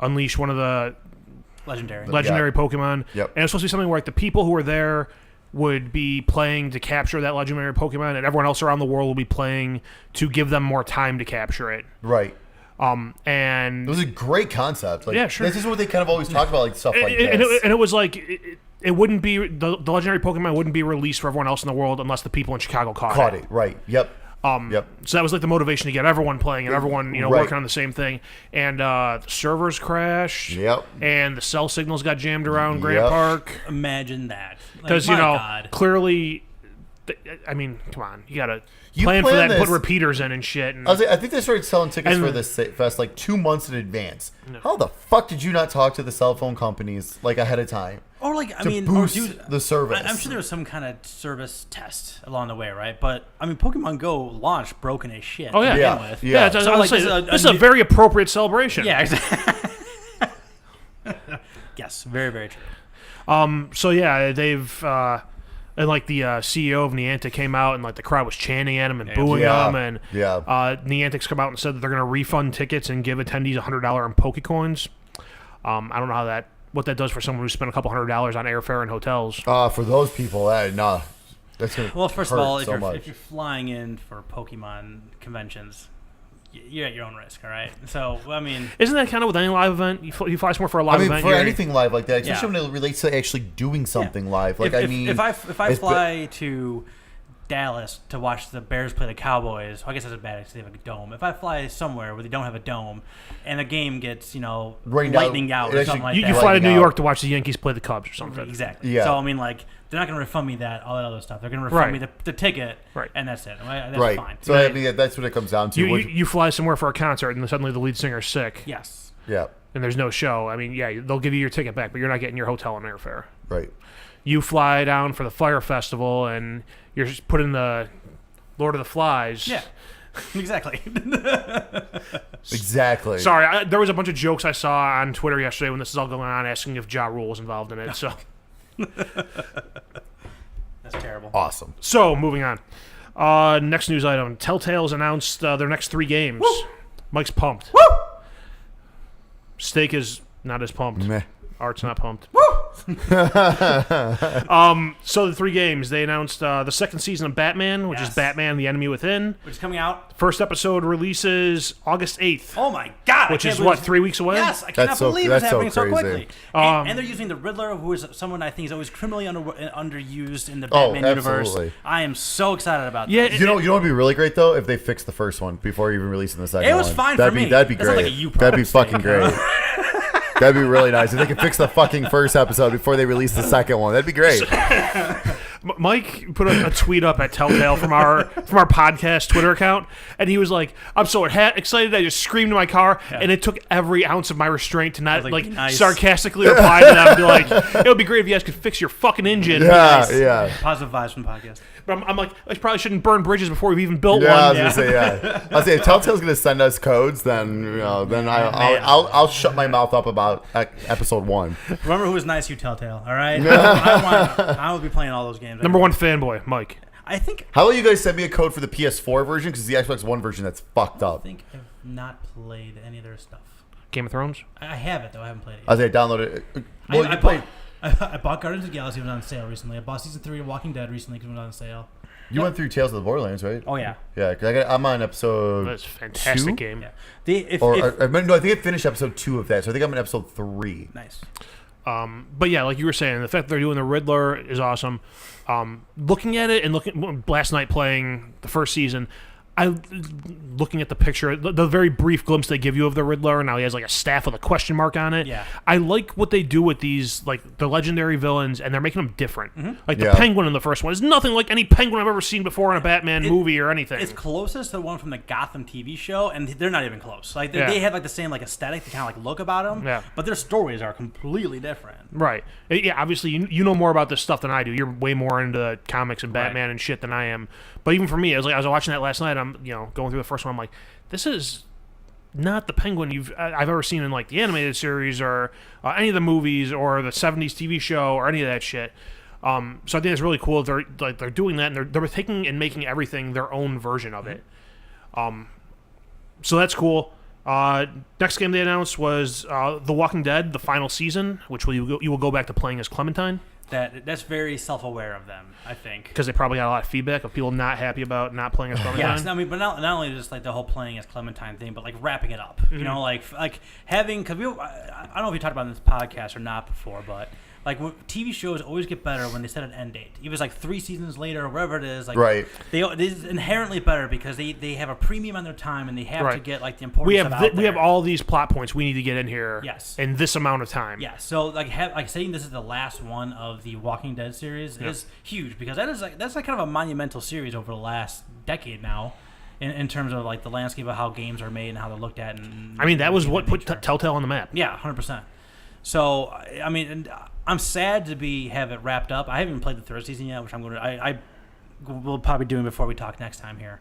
unleash one of the legendary Pokemon. Yep. And it was supposed to be something where the people who were there would be playing to capture that legendary Pokemon, and everyone else around the world will be playing to give them more time to capture it. Right. And it was a great concept. Yeah, sure. This is what they kind of always talk about, like stuff like this. And it was like it wouldn't be the legendary Pokemon wouldn't be released for everyone else in the world unless the people in Chicago caught it. Right. Yep. So that was like the motivation to get everyone playing and everyone working on the same thing. And the servers crashed. Yep. And the cell signals got jammed around Grant Park. Imagine that. Because clearly, I mean, come on, you gotta plan for that and put repeaters in and shit. And I think they started selling tickets for this fest like 2 months in advance. No. How the fuck did you not talk to the cell phone companies like ahead of time? Or boost the service. I'm sure there was some kind of service test along the way, right? But I mean, Pokemon Go launched broken as shit. Oh yeah, yeah. This is a very appropriate celebration. Yeah, exactly. Yes, very, very true. So yeah, they've and like the CEO of Niantic came out and like the crowd was chanting at him and booing him, and Niantic's come out and said that they're going to refund tickets and give attendees $100 in Pokecoins. I don't know what that does for someone who spent a couple $100 on airfare and hotels. For those people, that's gonna well, first of all, if you're flying in for Pokemon conventions, you're at your own risk, all right? So, I mean... Isn't that kind of with any live event? You fly somewhere for a live event? for anything live like that, especially when it relates to actually doing something live. Like, if I fly to Dallas to watch the Bears play the Cowboys, well, I guess that's a bad because they have a dome. If I fly somewhere where they don't have a dome and the game gets, lightning out or something like that. You fly to New York to watch the Yankees play the Cubs or something. Exactly. Yeah. So, I mean, like... They're not going to refund me all that other stuff. They're going to refund me the ticket, and that's it. That's fine. So I mean, that's what it comes down to. You fly somewhere for a concert, and then suddenly the lead singer's sick. Yes. Yeah. And there's no show. I mean, they'll give you your ticket back, but you're not getting your hotel and airfare. Right. You fly down for the Fire Festival, and you're just put in the Lord of the Flies. Yeah. Exactly. Exactly. Sorry, there was a bunch of jokes I saw on Twitter yesterday when this is all going on, asking if Ja Rule was involved in it. So. That's terrible. Awesome. So, moving on. Next news item. Telltale's announced their next 3 games. Woo! Mike's pumped. Woo! Steak is not as pumped. Meh. Art's not pumped. Woo! So the 3 games. They announced the second season of Batman, which is Batman: The Enemy Within. Which is coming out. First episode releases August 8th. Oh my god! Which is, 3 weeks away? Yes, I cannot believe it's happening so quickly. And they're using the Riddler, who is someone I think is always criminally underused in the Batman universe. I am so excited about that. You know what would be really great, though? If they fixed the first one before even releasing the second one. It was fine for me. That'd be great. That'd be fucking great. That'd be really nice. If they could fix the fucking first episode before they release the second one, that'd be great. Mike put a tweet up at Telltale from our podcast Twitter account, and he was like, "I'm so excited, I just screamed in my car," and it took every ounce of my restraint to not nice. sarcastically reply to them and be like, "It would be great if you guys could fix your fucking engine." Yeah. Positive vibes from the podcast. But I'm like, I probably shouldn't burn bridges before we've even built I one. was gonna say, I was saying, if Telltale's gonna send us codes, then I'll shut my mouth up about episode 1. Remember who was nice, you Telltale. All right, I will be playing all those games. Number 1 fanboy, Mike. I think. How about you guys send me a code for the PS4 version? Because the Xbox One version that's fucked up. I think I've not played any of their stuff. Game of Thrones. I have it though. I haven't played it yet. I was gonna download it. Well, I bought Guardians of the Galaxy. It was on sale recently. I bought Season 3 of Walking Dead recently because it was on sale. You went through Tales of the Borderlands, right? Oh yeah. Yeah, because I'm on episode. That's a fantastic 2? game. Yeah. I think I finished episode 2 of that, so I think I'm on episode 3. Nice. But yeah, like you were saying, the fact that they're doing the Riddler is awesome. Looking at it and last night playing the first season, looking at the picture, the very brief glimpse they give you of the Riddler, and now he has like a staff with a question mark on it. Yeah. I like what they do with these, like the legendary villains, and they're making them different. Mm-hmm. Like the Penguin in the first one is nothing like any Penguin I've ever seen before in a Batman movie or anything. It's closest to the one from the Gotham TV show, and they're not even close. Like they have like the same like aesthetic, the kind of like look about them. But their stories are completely different. Right. Yeah. Obviously, you know more about this stuff than I do. You're way more into comics and Batman and shit than I am. But even for me, I was watching that last night. I'm going through the first one. I'm like, this is not the Penguin I've ever seen in like the animated series or any of the movies or the '70s TV show or any of that shit. So I think it's really cool. They're doing that, and they're taking and making everything their own version of it. So that's cool. Next game they announced was The Walking Dead, the final season, which you will go back to playing as Clementine. That's very self-aware of them, I think. Because they probably got a lot of feedback of people not happy about not playing as Clementine. Yes, I mean, but not only just like the whole playing as Clementine thing, but like wrapping it up. Mm-hmm. You know, like having, because I don't know if you talked about it in this podcast or not before, but like TV shows always get better when they set an end date. Even like 3 seasons later or wherever it is, like it is inherently better because they have a premium on their time and they have to get like the importance of out there. We have all these plot points we need to get in here. Yes. In this amount of time. Yeah. So like saying this is the last one of the Walking Dead series is huge because that's kind of a monumental series over the last decade now. In terms of like the landscape of how games are made and how they're looked at, and I mean that was what put Telltale on the map. Yeah, 100%. So I mean, I'm sad to have it wrapped up. I haven't even played the 3rd season yet, which I will probably doing before we talk next time here.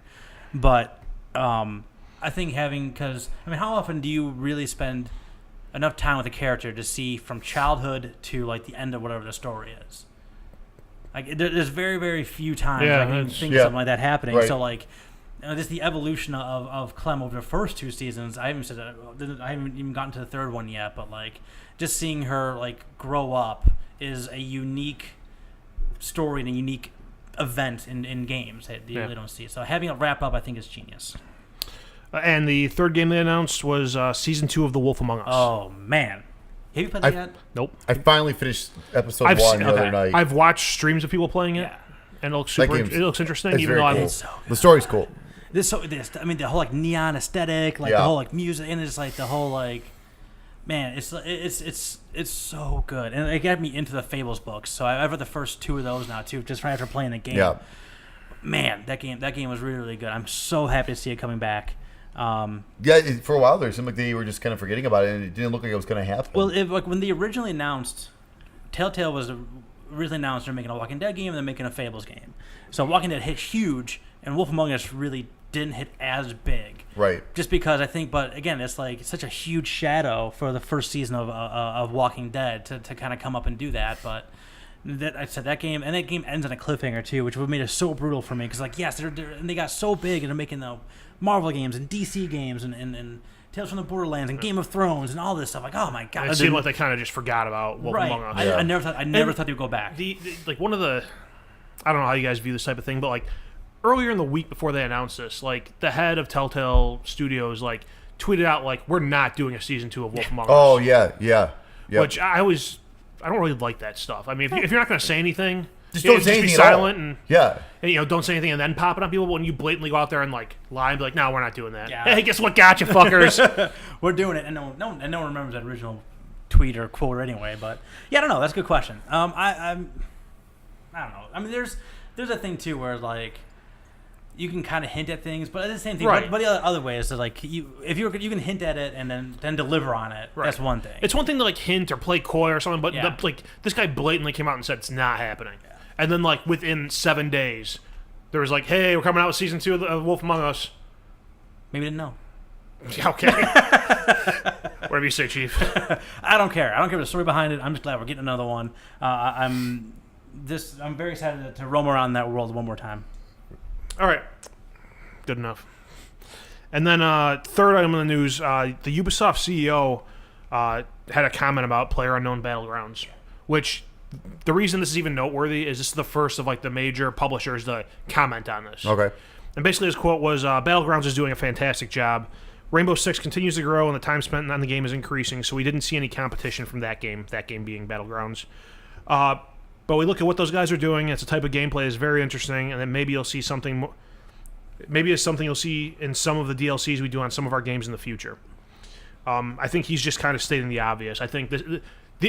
But I think because I mean, how often do you really spend enough time with a character to see from childhood to like the end of whatever the story is? Like there's very very few times I can think of something like that happening. Right. So like. Just the evolution of Clem over the first 2 seasons. I haven't even gotten to the 3rd one yet, but like just seeing her like grow up is a unique story and a unique event in games that you really don't see. So having it wrap up, I think, is genius. And the 3rd game they announced was Season 2 of The Wolf Among Us. Oh man, have you played that yet? Nope. I finally finished episode 1 the other night. I've watched streams of people playing it, and it looks interesting. Even though cool. The story's cool. I mean, the whole like neon aesthetic, like the whole like music, and it's like the whole like, man, it's so good, and it got me into the Fables books. So I've read the first 2 of those now too, just right after playing the game. Yeah. Man, that game was really really good. I'm so happy to see it coming back. For a while there, it seemed like they were just kind of forgetting about it, and it didn't look like it was going to happen. Well, like when they originally announced, Telltale was originally announced they're making a Walking Dead game and they're making a Fables game. So Walking Dead hit huge, and Wolf Among Us really didn't hit as big, right? Just because I think, but again, it's like such a huge shadow for the first season of Walking Dead to kind of come up and do that. But that game ends on a cliffhanger too, which would have made it so brutal for me because like yes, they got so big and they're making the Marvel games and DC games and Tales from the Borderlands and Game of Thrones and all this stuff. Like, oh my god, it seemed like they kind of just forgot about Wolf Among Us. I never thought they'd go back. Like one of the, I don't know how you guys view this type of thing, but like. Earlier in the week before they announced this, like the head of Telltale Studios, like tweeted out like we're not doing a season 2 of Wolf Among Us. Oh yeah. Which I don't really like that stuff. I mean, if you're not going to say anything, just don't say anything. Be silent and don't say anything and then pop it on people. But when you blatantly go out there and like lie and be like, no, we're not doing that. Yeah. Hey, guess what? Gotcha, fuckers. We're doing it, and no one remembers that original tweet or quote anyway. But yeah, I don't know. That's a good question. I don't know. I mean, there's a thing too where like you can kind of hint at things, but it's the same thing. Right. But the other way is to like you can hint at it and then deliver on it. Right. That's one thing. It's one thing to like hint or play coy or something, but like this guy blatantly came out and said it's not happening. Yeah. And then like within 7 days, there was like, hey, we're coming out with season 2 of Wolf Among Us. Maybe didn't know. Okay. Whatever you say, Chief. I don't care. I don't care the story behind it. I'm just glad we're getting another one. I'm very excited to roam around that world one more time. All right. Good enough. And then third item in the news, the Ubisoft CEO had a comment about PlayerUnknown Battlegrounds, which the reason this is even noteworthy is this is the first of like the major publishers to comment on this. Okay. And basically his quote was, Battlegrounds is doing a fantastic job. Rainbow Six continues to grow and the time spent on the game is increasing, so we didn't see any competition from that game being Battlegrounds. But we look at what those guys are doing, it's a type of gameplay that's very interesting, and then maybe you'll see something maybe it's something you'll see in some of the DLCs we do on some of our games in the future. I think he's just kind of stating the obvious. I think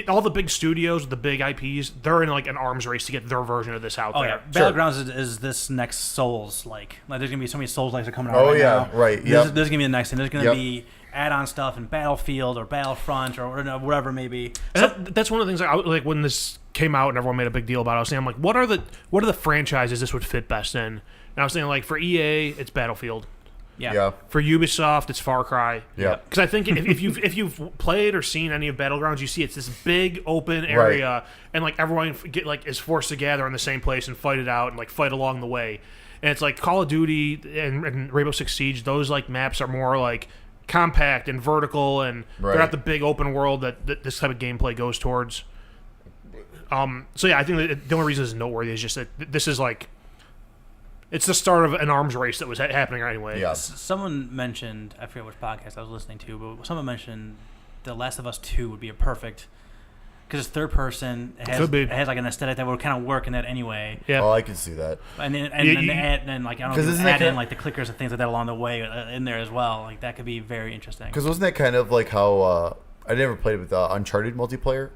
all the big studios, the big IPs, they're in like an arms race to get their version of this out there. Yeah. Battlegrounds is this next Souls like there's gonna be so many Souls likes are coming out. Now. Right. This is gonna be the next thing. There's gonna be add-on stuff in Battlefield or Battlefront or whatever it may be. So, that's one of the things like when this came out and everyone made a big deal about it. I was saying, I'm like, what are the franchises this would fit best in? And I was saying, like, for EA, it's Battlefield. Yeah. For Ubisoft, it's Far Cry. Yeah. Because I think if you've played or seen any of Battlegrounds, you see it's this big open area, and like everyone is forced to gather in the same place and fight it out and like fight along the way. And it's like Call of Duty and Rainbow Six Siege. Those like maps are more like compact and vertical, and they're not the big open world that this type of gameplay goes towards. So yeah, I think that the only reason this is noteworthy is just that this is like it's the start of an arms race that was happening anyway. Yeah. Someone mentioned, I forget which podcast I was listening to, but someone mentioned The Last of Us 2 would be a perfect because it's third person. It has like an aesthetic that would kind of work in that anyway. Yeah. Oh, I can see that. And then like I don't know, add in like the clickers and things like that along the way in there as well. Like that could be very interesting. Because wasn't that kind of like how I never played it with Uncharted multiplayer?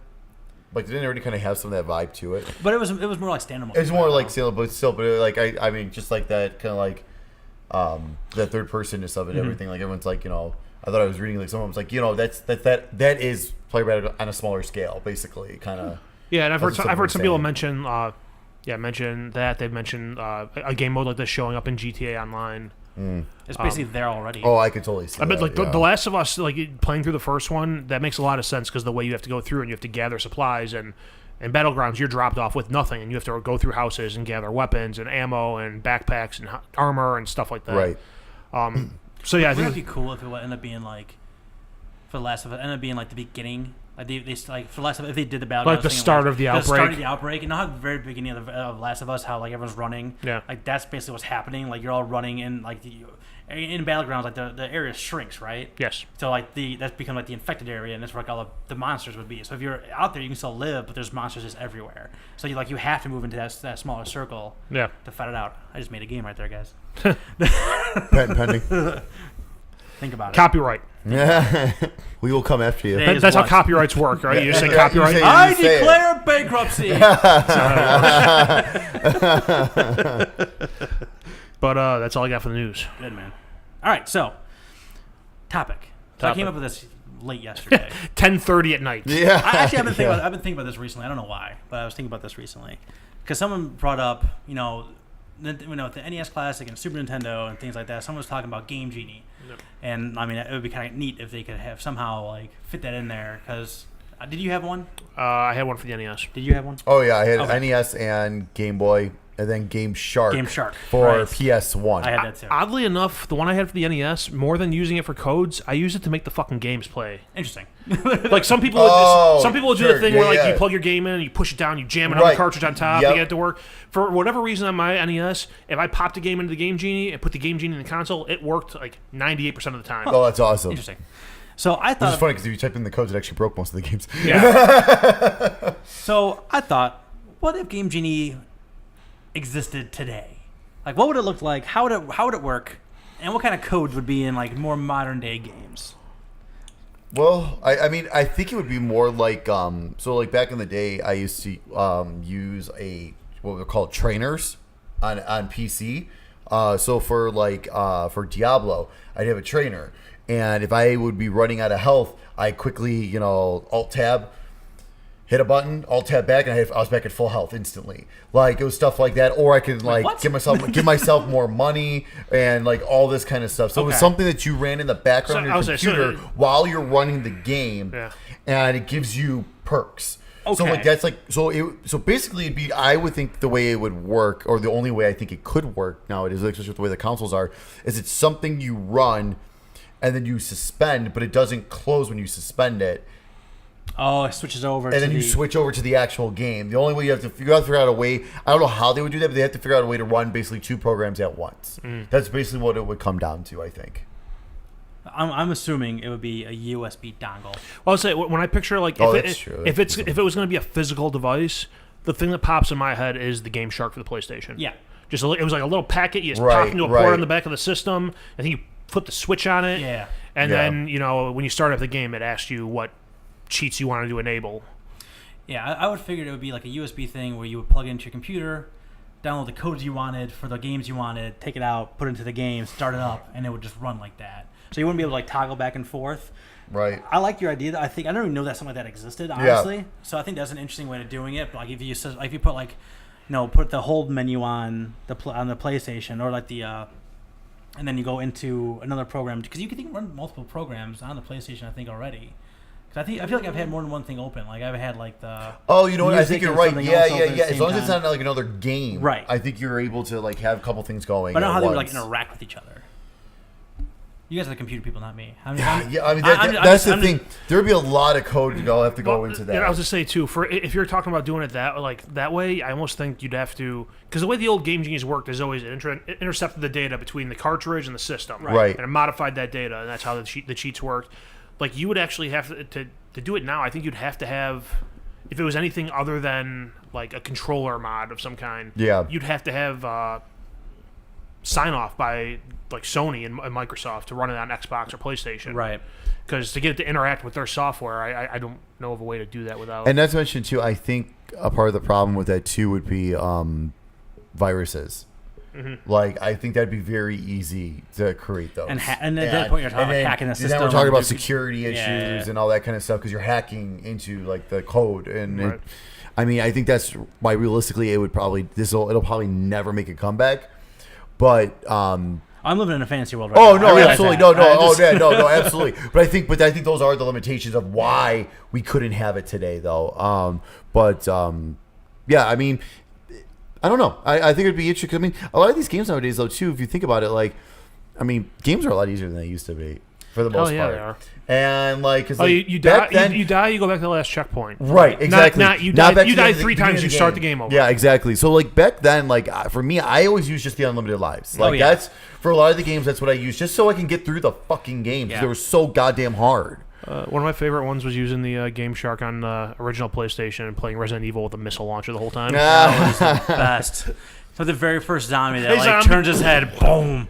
Like, didn't it already kind of have some of that vibe to it? But it was more like standalone. It's more like standalone, but still, like I mean, just like that kind of like that third personness of it, everything. Like everyone's like, I thought I was reading like someone was like, that is player on a smaller scale, basically, kind of. Yeah, and I've heard some people mention that they've mentioned a game mode like this showing up in GTA Online. It's basically there already. Oh, I could totally see that. But like the Last of Us, like playing through the first one, that makes a lot of sense because the way you have to go through and you have to gather supplies and Battlegrounds, you're dropped off with nothing and you have to go through houses and gather weapons and ammo and backpacks and armor and stuff like that. Right. So yeah, I think it'd be cool if it would end up being like for the Last of Us, end up being like the beginning. Like they like for Last of Us, if they did the Battlegrounds, like the start of the outbreak. The start of the outbreak, and not the very beginning of Last of Us, how like everyone's running. Yeah. Like that's basically what's happening. Like you're all running in like in Battlegrounds, like the area shrinks, right? Yes. So like that's become like the infected area, and that's where like all the monsters would be. So if you're out there, you can still live, but there's monsters just everywhere. So you have to move into that smaller circle. Yeah. To fight it out. I just made a game right there, guys. Patent pending. Think about it. Copyright. Yeah. We will come after you. That's how copyrights work, right? You just say copyright. I declare bankruptcy. But that's all I got for the news. Good, man. All right, so topic. So I came up with this late yesterday. 10:30 at night. Yeah. I've been thinking about this recently. I don't know why, but I was thinking about this recently because someone brought up, the NES Classic and Super Nintendo and things like that. Someone was talking about Game Genie, and I mean it would be kind of neat if they could have somehow like fit that in there. Because did you have one? I had one for the NES. Did you have one? Oh yeah, I had NES and Game Boy. And then Game Shark for PS1. I had that too. Oddly enough, the one I had for the NES, more than using it for codes, I used it to make the fucking games play. Interesting. Like some people would do the thing where like you plug your game in, you push it down, you jam another cartridge on top, you get it to work. For whatever reason on my NES, if I popped a game into the Game Genie and put the Game Genie in the console, it worked like 98% of the time. Oh, that's awesome. Interesting. So I thought it's funny because if you type in the codes, it actually broke most of the games. Yeah. So I thought, what if Game Genie existed today? Like, what would it look like? How would it work? And what kind of codes would be in like more modern day games? Well, I mean, I think it would be more like so like back in the day, I used to use a what we call trainers on PC. So for Diablo, I'd have a trainer, and if I would be running out of health, I quickly Alt Tab, hit a button, Alt Tab back, and I was back at full health instantly. Like it was stuff like that, or I could give myself more money and like all this kind of stuff. So it was something that you ran in the background of your computer while you're running the game, and it gives you perks. Okay. So like that's like so basically it'd be, I would think the way it would work, or the only way I think it could work nowadays, especially with the way the consoles are, is it's something you run and then you suspend, but it doesn't close when you suspend it. Oh, it switches over. And then you switch over to the actual game. The only way you have to figure out a way. I don't know how they would do that, but they have to figure out a way to run basically 2 programs at once. That's basically what it would come down to, I think. I'm assuming it would be a USB dongle. Well, I'll say when I picture like if it was going to be a physical device, the thing that pops in my head is the Game Shark for the PlayStation. Yeah, it was like a little packet you just pop into a port on the back of the system. I think you flip the switch on it. Yeah, and then when you start up the game, it asks you what cheats you wanted to enable. Yeah, I would figure it would be like a USB thing where you would plug it into your computer, download the codes you wanted for the games you wanted, take it out, put it into the game, start it up, and it would just run like that. So you wouldn't be able to like toggle back and forth. Right. I like your idea. I don't even know that something like that existed, honestly. Yeah. So I think that's an interesting way of doing it. But like if you put like, put the hold menu on the PlayStation, or like the, and then you go into another program, because you can run multiple programs on the PlayStation, I think already. Because I feel like I've had more than one thing open. Like I've had like the. Oh, you know what? I think you're right. Yeah. As long as it's not like another game, right? I think you're able to like have a couple things going. But I don't know how they would like interact with each other. You guys are the computer people, not me. That's the thing. There would be a lot of code to go into that. And I was just say too, if you're talking about doing it that way, I almost think you'd have to, because the way the old Game Genies worked is always it intercepted the data between the cartridge and the system, right? And it modified that data, and that's how the cheats worked. Like you would actually have to do it now. I think you'd have to have, if it was anything other than like a controller mod of some kind. Yeah, you'd have to have sign off by like Sony and Microsoft to run it on Xbox or PlayStation, right? Because to get it to interact with their software, I don't know of a way to do that without. And that's mentioned too. I think a part of the problem with that too would be viruses. Mm-hmm. Like I think that'd be very easy to create those. And at that point, you're talking about hacking the system. Then we're talking about security issues and all that kind of stuff because you're hacking into like the code and. Right. I think that's why realistically it'll probably never make a comeback. But I'm living in a fantasy world right now. Oh no, absolutely, no, absolutely. But I think those are the limitations of why we couldn't have it today, though. Yeah, I mean, I don't know. I think it'd be interesting. A lot of these games nowadays, though, too, if you think about it, games are a lot easier than they used to be for the most part. They are. And you die, you go back to the last checkpoint. Right, exactly. You die 3 times, you start the game over. Yeah, exactly. So back then, for me, I always used just the unlimited lives. That's for a lot of the games. That's what I used just so I can get through the fucking game because they were so goddamn hard. One of my favorite ones was using the Game Shark on the original PlayStation and playing Resident Evil with a missile launcher the whole time. That was the best. So the very first zombie that turns his head, boom.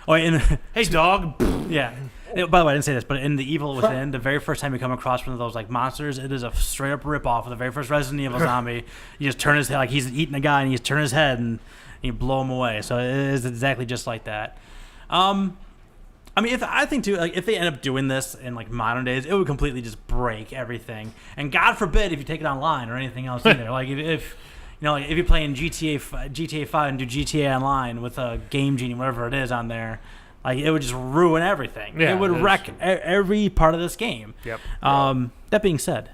Oh, hey dog. Yeah. By the way, I didn't say this, but in The Evil Within, the very first time you come across one of those monsters, it is a straight up rip off of the very first Resident Evil zombie. You just turn his head, he's eating a guy, and you just turn his head and you blow him away. So it is exactly just like that. I think too, if they end up doing this in modern days, it would completely just break everything. And God forbid if you take it online or anything else either. If you're playing GTA 5 and do GTA Online with a Game Genie, whatever it is on there. It would just ruin everything. Yeah, it would wreck every part of this game. Yep. That being said,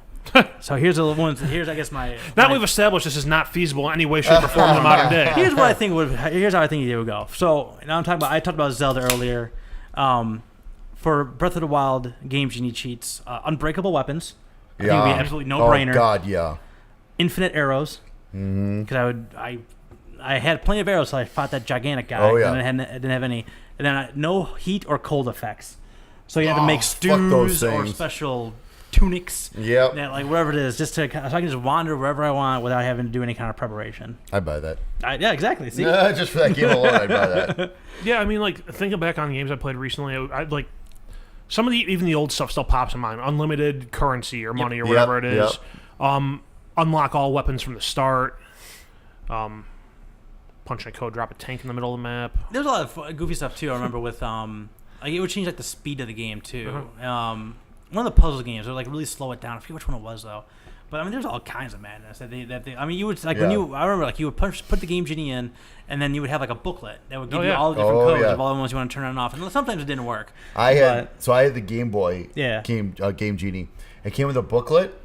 so here's I guess my. Now we've established this is not feasible in any way, shape, or form in the modern day. Here's what I think Here's how I think it would go. So now I talked about Zelda earlier. For Breath of the Wild, Game Genie cheats, unbreakable weapons. I think it would be absolutely no brainer. Oh God, yeah. Infinite arrows. Because I had plenty of arrows, so I fought that gigantic guy. Oh yeah. And I didn't have any. And then no heat or cold effects. So you had to make stews or special tunics. Yep. Whatever it is, so I can just wander wherever I want without having to do any kind of prepreparation. I'd buy that. Yeah, exactly. See? Just for that game alone, I'd buy that. Yeah, thinking back on games I played recently, I'd some of even the old stuff still pops in mind. Unlimited currency or money or whatever it is. Unlock all weapons from the start. punching a code, drop a tank in the middle of the map. There's a lot of goofy stuff too. I remember with like it would change like the speed of the game too. One of the puzzle games would like really slow it down. I forget which one it was though. But I mean, there's all kinds of madness that they I mean, you would like when you. I remember like you would put the Game Genie in, and then you would have like a booklet that would give you all the different codes of all the ones you want to turn on and off. And sometimes it didn't work. I had the Game Boy Game Genie. It came with a booklet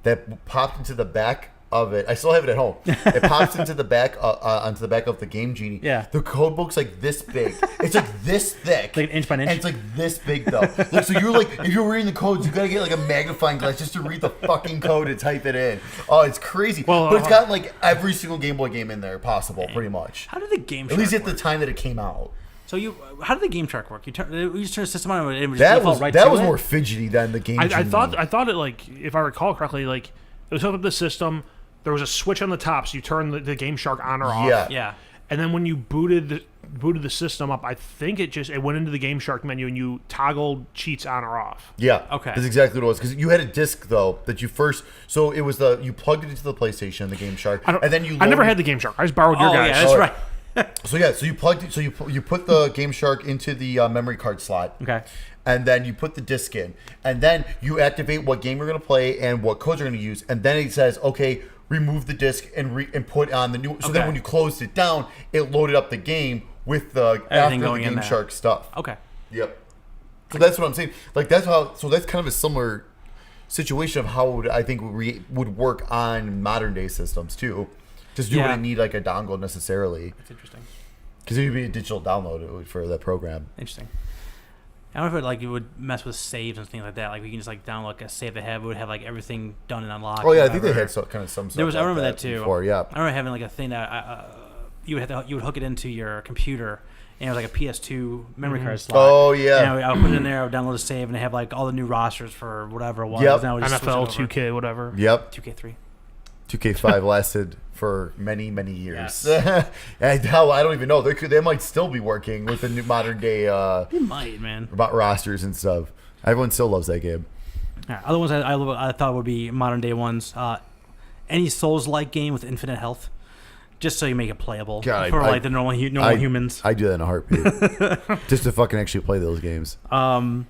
that popped into the back of it. I still have it at home. It pops into the back onto the back of the Game Genie. Yeah. The code book's like this big. It's like this thick. Like an inch by an inch. And it's like this big though. Like, so you're like, if you're reading the codes, you gotta get like a magnifying glass just to read the fucking code and type it in. Oh, it's crazy. Well, but it's got like every single Game Boy game in there possible, pretty much. How did the Game Shark at least at the time that it came out. So how did the Game Shark work? You just turn the system on and it was that was it? more fidgety than the Game Genie. I thought it, like, if I recall correctly, like it was hooked up to the system. There was a switch on the top, so you turn the Game Shark on or off. Yeah. And then when you booted the system up, I think it went into the Game Shark menu and you toggled cheats on or off. Yeah. Okay. That's exactly what it was. Because you had a disc though that you first. So it was you plugged it into the PlayStation, the Game Shark, and then I never had the Game Shark. I just borrowed your guys. Yeah, that's right. So you plugged it. So you put the Game Shark into the memory card slot. Okay. And then you put the disc in, and then you activate what game you're going to play and what codes you're going to use, and then it says, okay, remove the disc and put on the new. So then when you closed it down, it loaded up the game with the everything after going the Game Shark stuff. Okay. Yep. So that's what I'm saying. Like that's how. So that's kind of a similar situation of how I think would work on modern day systems too. Just you wouldn't need like a dongle necessarily. That's interesting. Because it would be a digital download for that program. Interesting. I don't know if it would mess with saves and things like that. Like we can just like download a save they have. It would have like everything done and unlocked. Oh yeah, I think they had kind of some. There was. I remember that too. Before, yeah. I remember having like a thing that you would hook it into your computer, and it was like a PS2 memory card slot. Oh yeah. And I would put it in there. I would download a save, and they have like all the new rosters for whatever it was. Yep. NFL, 2K, whatever. Yep. 2K3. 2K5 lasted for many, many years. Yes. And hell, I don't even know. They might still be working with the new modern day. They might, man. About rosters and stuff. Everyone still loves that game. Yeah, other ones I thought would be modern day ones. Any Souls-like game with infinite health, just so you make it playable for like the normal humans. I do that in a heartbeat, just to fucking actually play those games. I don't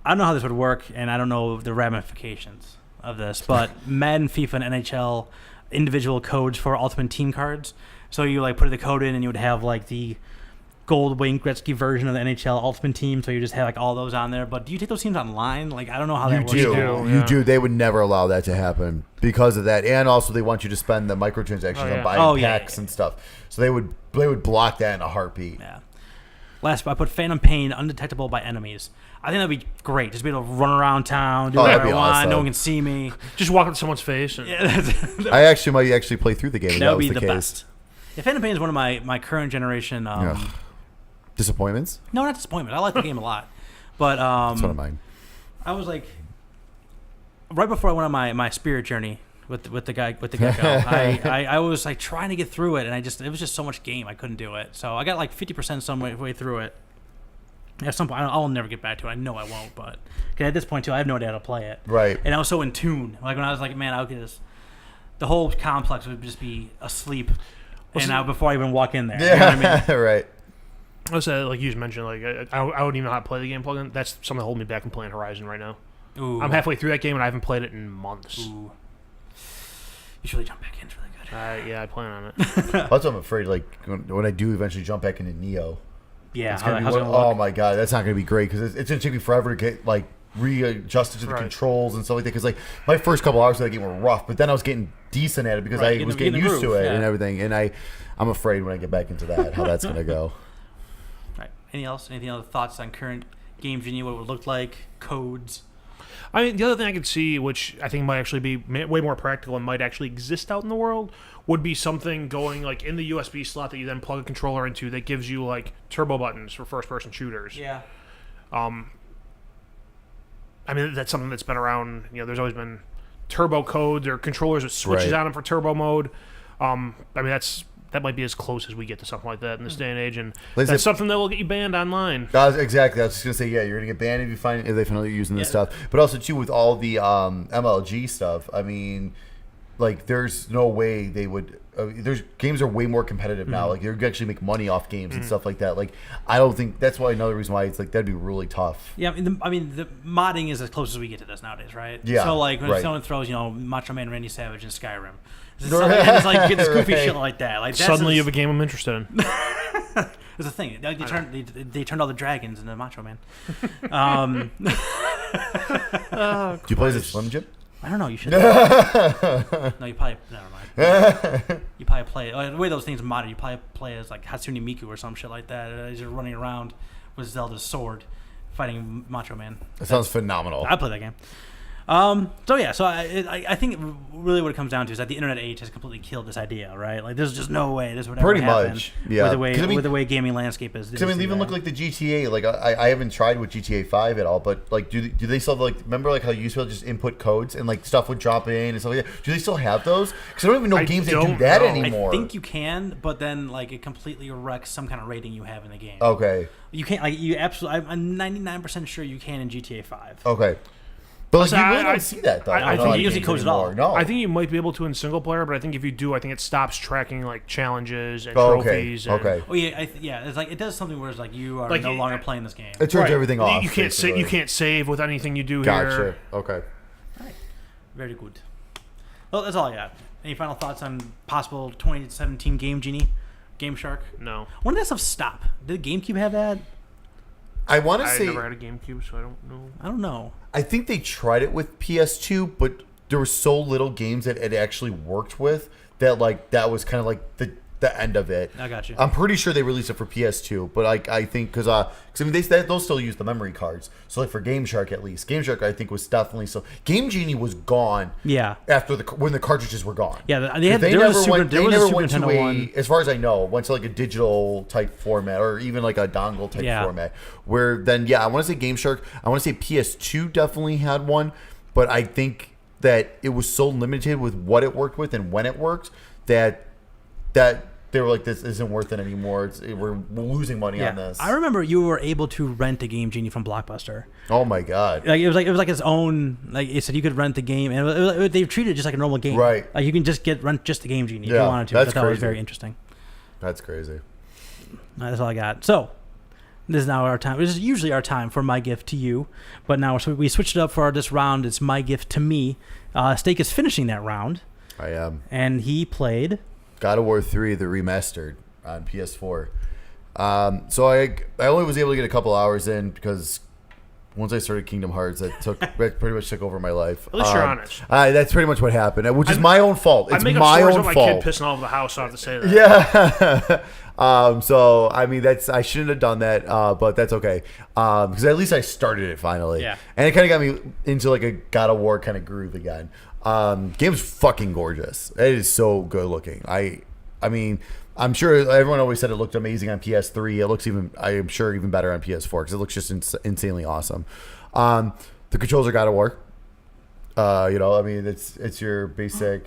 know how this would work, and I don't know the ramifications of this, but Madden, FIFA, and NHL individual codes for Ultimate Team cards. So you like put the code in, and you would have like the gold Wayne Gretzky version of the NHL Ultimate Team. So you just have like all those on there. But do you take those teams online? Like I don't know how that works. You do. They would never allow that to happen because of that, and also they want you to spend the microtransactions on buying packs and stuff. So they would block that in a heartbeat. Yeah. Last, I put Phantom Pain undetectable by enemies. I think that'd be great. Just be able to run around town, do whatever I want. Awesome. No one can see me. Just walk up to someone's face. And I might play through the game. That would be the case. Best. Yeah, Phantom Pain is one of my current generation. Disappointments? No, not disappointment. I like the game a lot, but that's one of mine. I was like, right before I went on my spirit journey with the gecko, I was like trying to get through it, and it was just so much game I couldn't do it. So I got like 50% some way through it. At some point, I'll never get back to it. I know I won't, but at this point too, I have no idea how to play it. Right. And I was so in tune. Like when I was like, man, I'll get this. The whole complex would just be asleep, before I even walk in there. Yeah. You know what I mean? Right. I was like you just mentioned, like I wouldn't even know how to play the game plugin. That's something that holding me back from playing Horizon right now. Ooh. I'm halfway through that game and I haven't played it in months. Ooh. You should really jump back in. It's really good. Yeah, I plan on it. That's what I'm afraid. Like when I do eventually jump back into Neo. Yeah. Oh my god, that's not gonna be great because it's gonna take me forever to get like readjusted to the controls and stuff like that. Because like my first couple hours of that game were rough, but then I was getting decent at it because I was getting used to it and everything. And I'm afraid when I get back into that how that's gonna go. Right. Anything other thoughts on current Game Genie? What it would look like? Codes? I mean, the other thing I could see, which I think might actually be way more practical and might actually exist out in the world, would be something going like in the USB slot that you then plug a controller into that gives you like turbo buttons for first-person shooters. Yeah. I mean, that's something that's been around. You know, there's always been turbo codes or controllers with switches on them for turbo mode. I mean, that might be as close as we get to something like that in this day and age, and that's something that will get you banned online. Exactly. I was just gonna say, yeah, you're gonna get banned if they find you're using this stuff. But also too with all the MLG stuff. I mean, like there's no way they would. There's games are way more competitive now. Like you actually make money off games and stuff like that. Like I don't think that's why another reason why it's like that'd be really tough. Yeah, I mean, the modding is as close as we get to this nowadays, right? Yeah. So like when right. someone throws, Macho Man Randy Savage in Skyrim, it's like get this goofy shit like that. Like that's Suddenly you have a game I'm interested in. It's a thing. They turned all the dragons into Macho Man. Do you play as a Slim Jim? I don't know. You should. No, you probably never mind. You probably play the way those things are modded. You probably play as like Hatsune Miku or some shit like that. As you're running around with Zelda's sword, fighting Macho Man. That sounds phenomenal. I play that game. So I think really what it comes down to is that the internet age has completely killed this idea, right? Like there's just no way this would ever happen. Much, yeah. With the way gaming landscape is. Because even look like the GTA. Like I haven't tried with GTA 5 at all, but like do they still have, like remember like how you used to just input codes and like stuff would drop in and stuff like that? Do they still have those? Because I don't even know games that do that anymore. I think you can, but then like it completely wrecks some kind of rating you have in the game. Okay. You can't I'm 99% sure you can in GTA 5. Okay. But like, you really don't see that though. I think you usually codes it all. No. I think you might be able to in single player, but I think if you do, I think it stops tracking like challenges and trophies. Okay. Oh yeah, it's like it does something where it's like you are like, no longer playing this game. It turns everything off. You can't save with anything you do Gotcha. here. Okay. All right. Very good. Well, that's all I got. Any final thoughts on possible 2017 Game Genie, Game Shark? No. When did that stuff stop? Did GameCube have that? I want to say I never had a GameCube, so I don't know. I don't know. I think they tried it with PS2, but there were so little games that it actually worked with that like that was kind of like the end of it. I got you. I'm pretty sure they released it for PS2, but I think because I mean those still use the memory cards. So like for Game Shark at least, Game Shark I think was definitely so. Game Genie was gone. Yeah. After when the cartures were gone. Yeah, there was a Super Nintendo one. As far as I know, went to like a digital type format or even like a dongle type format. Where then I want to say Game Shark. I want to say PS2 definitely had one, but I think that it was so limited with what it worked with and when it worked that they were like, this isn't worth it anymore. We're losing money on this. I remember you were able to rent a Game Genie from Blockbuster. Oh my god! Like it was like its own. Like it said, you could rent the game, and they treated it just like a normal game. Right. Like you can just rent just the Game Genie if you wanted to. That's crazy. That was very interesting. That's crazy. That's all I got. So this is now our time. This is usually our time for my gift to you, but now we switched it up for this round. It's my gift to me. Steak is finishing that round. I am. And he played God of War 3, the remastered on PS4. So I only was able to get a couple hours in because once I started Kingdom Hearts, that pretty much took over my life. At least you're honest. That's pretty much what happened, which is my own fault. It's I make my up stories own about fault. my kid pissing all over the house, so I have to say that. Yeah. So I mean, I shouldn't have done that, but that's okay. Because at least I started it finally. Yeah. And it kind of got me into like a God of War kind of groove again. Game's fucking gorgeous. It is so good looking. I mean, I'm sure everyone always said it looked amazing on PS3. It looks I'm sure even better on PS4 because it looks just insanely awesome. The controls are God of War. I mean, it's your basic.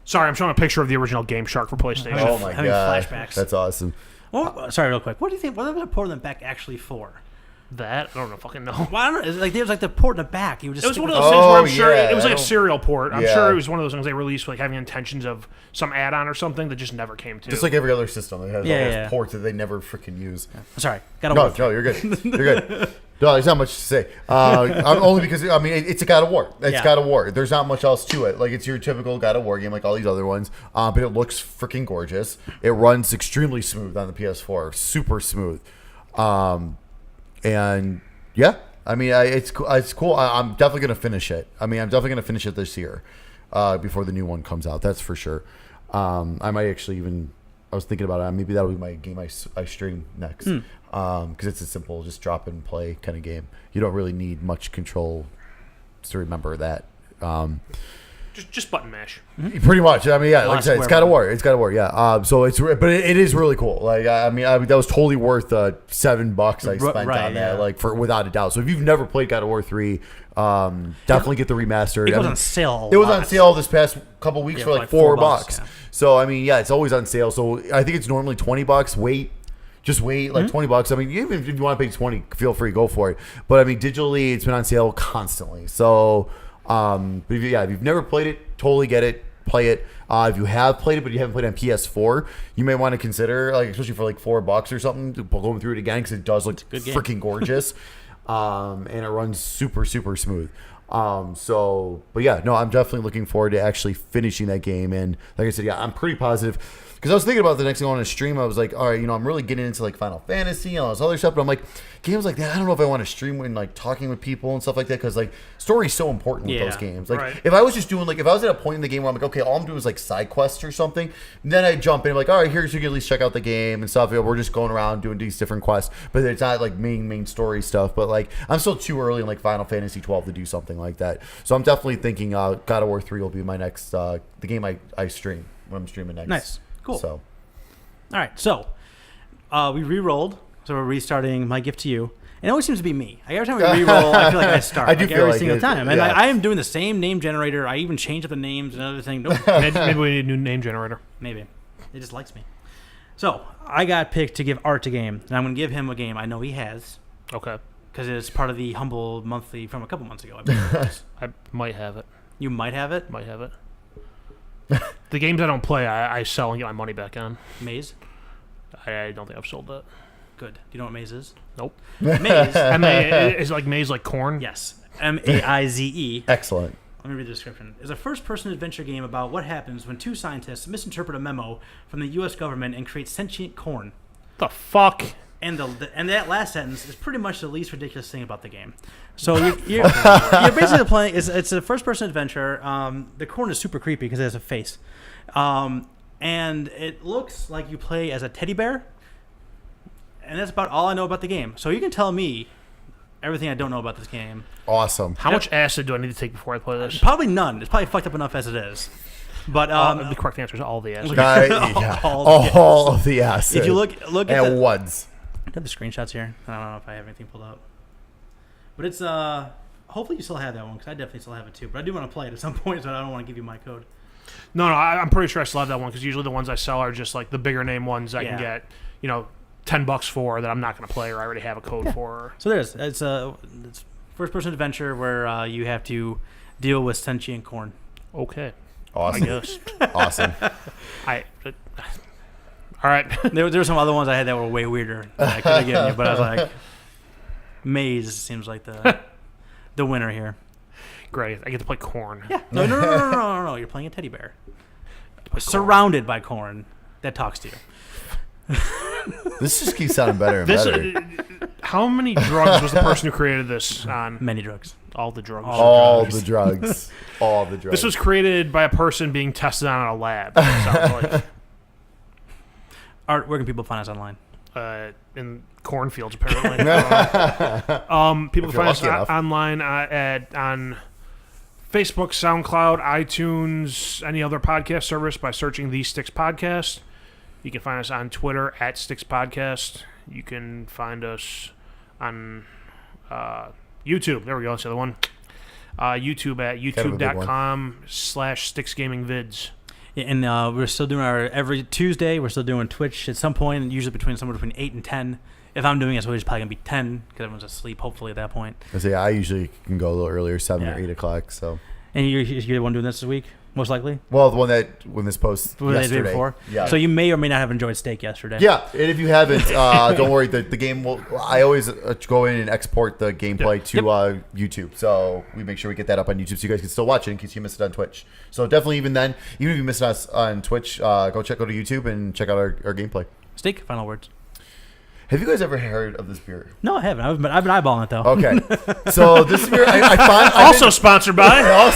Sorry, I'm showing a picture of the original Game Shark for PlayStation. Oh my god, flashbacks. That's awesome. Well, sorry, real quick. What do you think? What are they porting them back actually for? That I don't know, fucking know. Well, I don't know. It's like there's like the port in the back. You would just. It was one of those things where I'm sure it was like a serial port. I'm sure it was one of those things they released with like having intentions of some add-on or something that just never came to. Just like every other system, it has all those ports that they never freaking use. Sorry, gotta. No, you're good. You're good. No, there's not much to say. Only because I mean it's a God of War. It's God of War. There's not much else to it. Like it's your typical God of War game, like all these other ones. But it looks freaking gorgeous. It runs extremely smooth on the PS4, super smooth. And yeah, I mean it's cool. I'm definitely gonna finish it. I'm definitely gonna finish it this year, before the new one comes out. That's for sure. I might actually even. I was thinking about it. Maybe that'll be my game I stream next. Because it's a simple, just drop and play kind of game. You don't really need much control to remember that. Just button mash. Pretty much. I mean, yeah, like I said, it's God of War. It's God of War. Yeah. So it is really cool. Like, I mean, that was totally worth $7 I spent on that. Like without a doubt. So if you've never played God of War 3, definitely get the remastered. It was on sale. It was on sale this past couple weeks for like $4. Yeah. So I mean, yeah, it's always on sale. So I think it's normally $20. Just wait, like $20. I mean, even if you want to pay $20, feel free, go for it. But I mean, digitally, it's been on sale constantly. So But if you've never played it, totally get it. Play it. If you have played it, but you haven't played it on PS4, you may want to consider, like, especially for like $4 or something, going through it again because it does look freaking gorgeous, and it runs super smooth. But yeah, no, I'm definitely looking forward to actually finishing that game. And like I said, yeah, I'm pretty positive because I was thinking about the next thing on a stream. I was like, all right, I'm really getting into like Final Fantasy and all this other stuff, but I'm like, games like that, I don't know if I want to stream when like talking with people and stuff like that because like story's so important with those games. Like if I was just doing if I was at a point in the game where I'm like, okay, all I'm doing is like side quests or something, then I jump in like, all right, here's you can at least check out the game and stuff. We're just going around doing these different quests, but it's not like main story stuff. But like I'm still too early in like Final Fantasy 12 to do something like that. So I'm definitely thinking God of War 3 will be my next the game I stream when I'm streaming next. Nice, cool. So, all right, so we re-rolled, so we're restarting my gift to you. And it always seems to be me. Every time we re-roll, I feel like I start. I do feel every like single it, time. yeah. And I am doing the same name generator. I even changed up the names and everything. Nope. Maybe we need a new name generator. Maybe. It just likes me. So I got picked to give Art a game, and I'm going to give him a game I know he has. Okay. Because it's part of the Humble Monthly from a couple months ago. I believe. I might have it. You might have it? Might have it. The games I don't play, I sell and get my money back on. Maze? I don't think I've sold that. Good. Do you know what Maze is? Nope. Maze. Is like Maze like corn? Yes. Maize. Excellent. Let me read the description. It's a first-person adventure game about what happens when two scientists misinterpret a memo from the U.S. government and create sentient corn. The fuck? And that last sentence is pretty much the least ridiculous thing about the game. So you're basically playing. It's a first-person adventure. The corn is super creepy because it has a face, and it looks like you play as a teddy bear. And that's about all I know about the game. So you can tell me everything I don't know about this game. Awesome. How much acid do I need to take before I play this? Probably none. It's probably fucked up enough as it is. But the correct answer is all the acid. All of the acid. If you look at the ones. I have the screenshots here. I don't know if I have anything pulled up. But it's hopefully you still have that one because I definitely still have it too. But I do want to play it at some point, so I don't want to give you my code. No, I'm pretty sure I still have that one because usually the ones I sell are just like the bigger name ones I can get, $10 for that I'm not going to play or I already have a code for. So it's first-person adventure where you have to deal with sentient corn. Okay. Awesome. I guess. Awesome. All right. There were some other ones I had that were way weirder that I could have given you, but I was like, Maze seems like the winner here. Great. I get to play corn. Yeah. No. You're playing a teddy bear. Surrounded by corn that talks to you. This just keeps sounding better and better. How many drugs was the person who created this on? Many drugs. All the drugs. All the drugs. This was created by a person being tested on in a lab. Sounds like. Art, where can people find us online? In cornfields, apparently. People can find us online on Facebook, SoundCloud, iTunes, any other podcast service by searching The Sticks Podcast. You can find us on Twitter at Sticks Podcast. You can find us on YouTube. There we go. That's the other one. YouTube at youtube.com/SticksGamingVids. Yeah, and we're still doing every Tuesday. We're still doing Twitch at some point, usually somewhere between 8 and 10. If I'm doing it, so it's probably going to be 10 because everyone's asleep, hopefully, at that point. I usually can go a little earlier, 7 or 8 o'clock. So. And you're the one doing this week, most likely? Well, the one when this post yesterday. Before? Yeah. So you may or may not have enjoyed steak yesterday. Yeah, and if you haven't, don't worry. The game will. I always go in and export the gameplay to YouTube. So we make sure we get that up on YouTube so you guys can still watch it in case you missed it on Twitch. So definitely even then, even if you missed us on Twitch, go to YouTube and check out our gameplay. Steak, final words. Have you guys ever heard of this beer? No, I haven't. I've been eyeballing it, though. Okay. So this beer, sponsored by?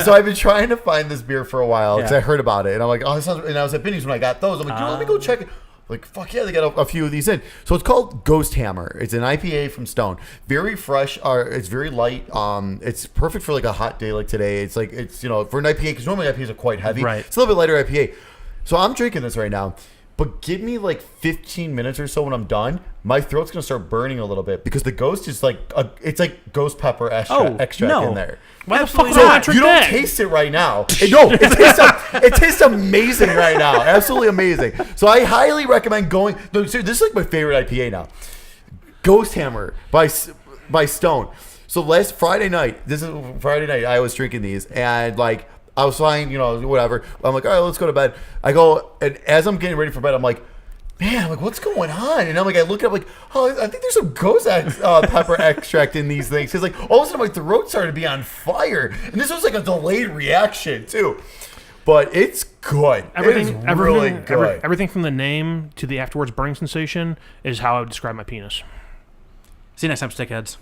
So I've been trying to find this beer for a while because I heard about it. And I'm like, oh, this sounds... And I was at Binny's when I got those. I'm like, let me go check it. Like, fuck yeah, they got a few of these in. So it's called Ghost Hammer. It's an IPA from Stone. Very fresh. It's very light. It's perfect for like a hot day like today. It's for an IPA, because normally IPAs are quite heavy. Right. It's a little bit lighter IPA. So I'm drinking this right now. But give me like 15 minutes or so when I'm done, my throat's going to start burning a little bit because the Ghost is it's like ghost pepper extract in there. Why the fuck would I drink You that? don't taste it right now. It tastes amazing right now. Absolutely amazing. So I highly recommend going. No, this is like my favorite IPA now. Ghost Hammer by Stone. So last Friday night, I was drinking these, and like I was fine, whatever. I'm like, all right, let's go to bed. I go, and as I'm getting ready for bed, I'm like, man, I'm like, what's going on? And I'm like, I look up, like, oh, I think there's some ghost pepper extract in these things. Because like all of a sudden, my throat started to be on fire, and this was like a delayed reaction too. But it's good. Everything really good. Everything from the name to the afterwards burning sensation is how I would describe my penis. See you next time, stickheads.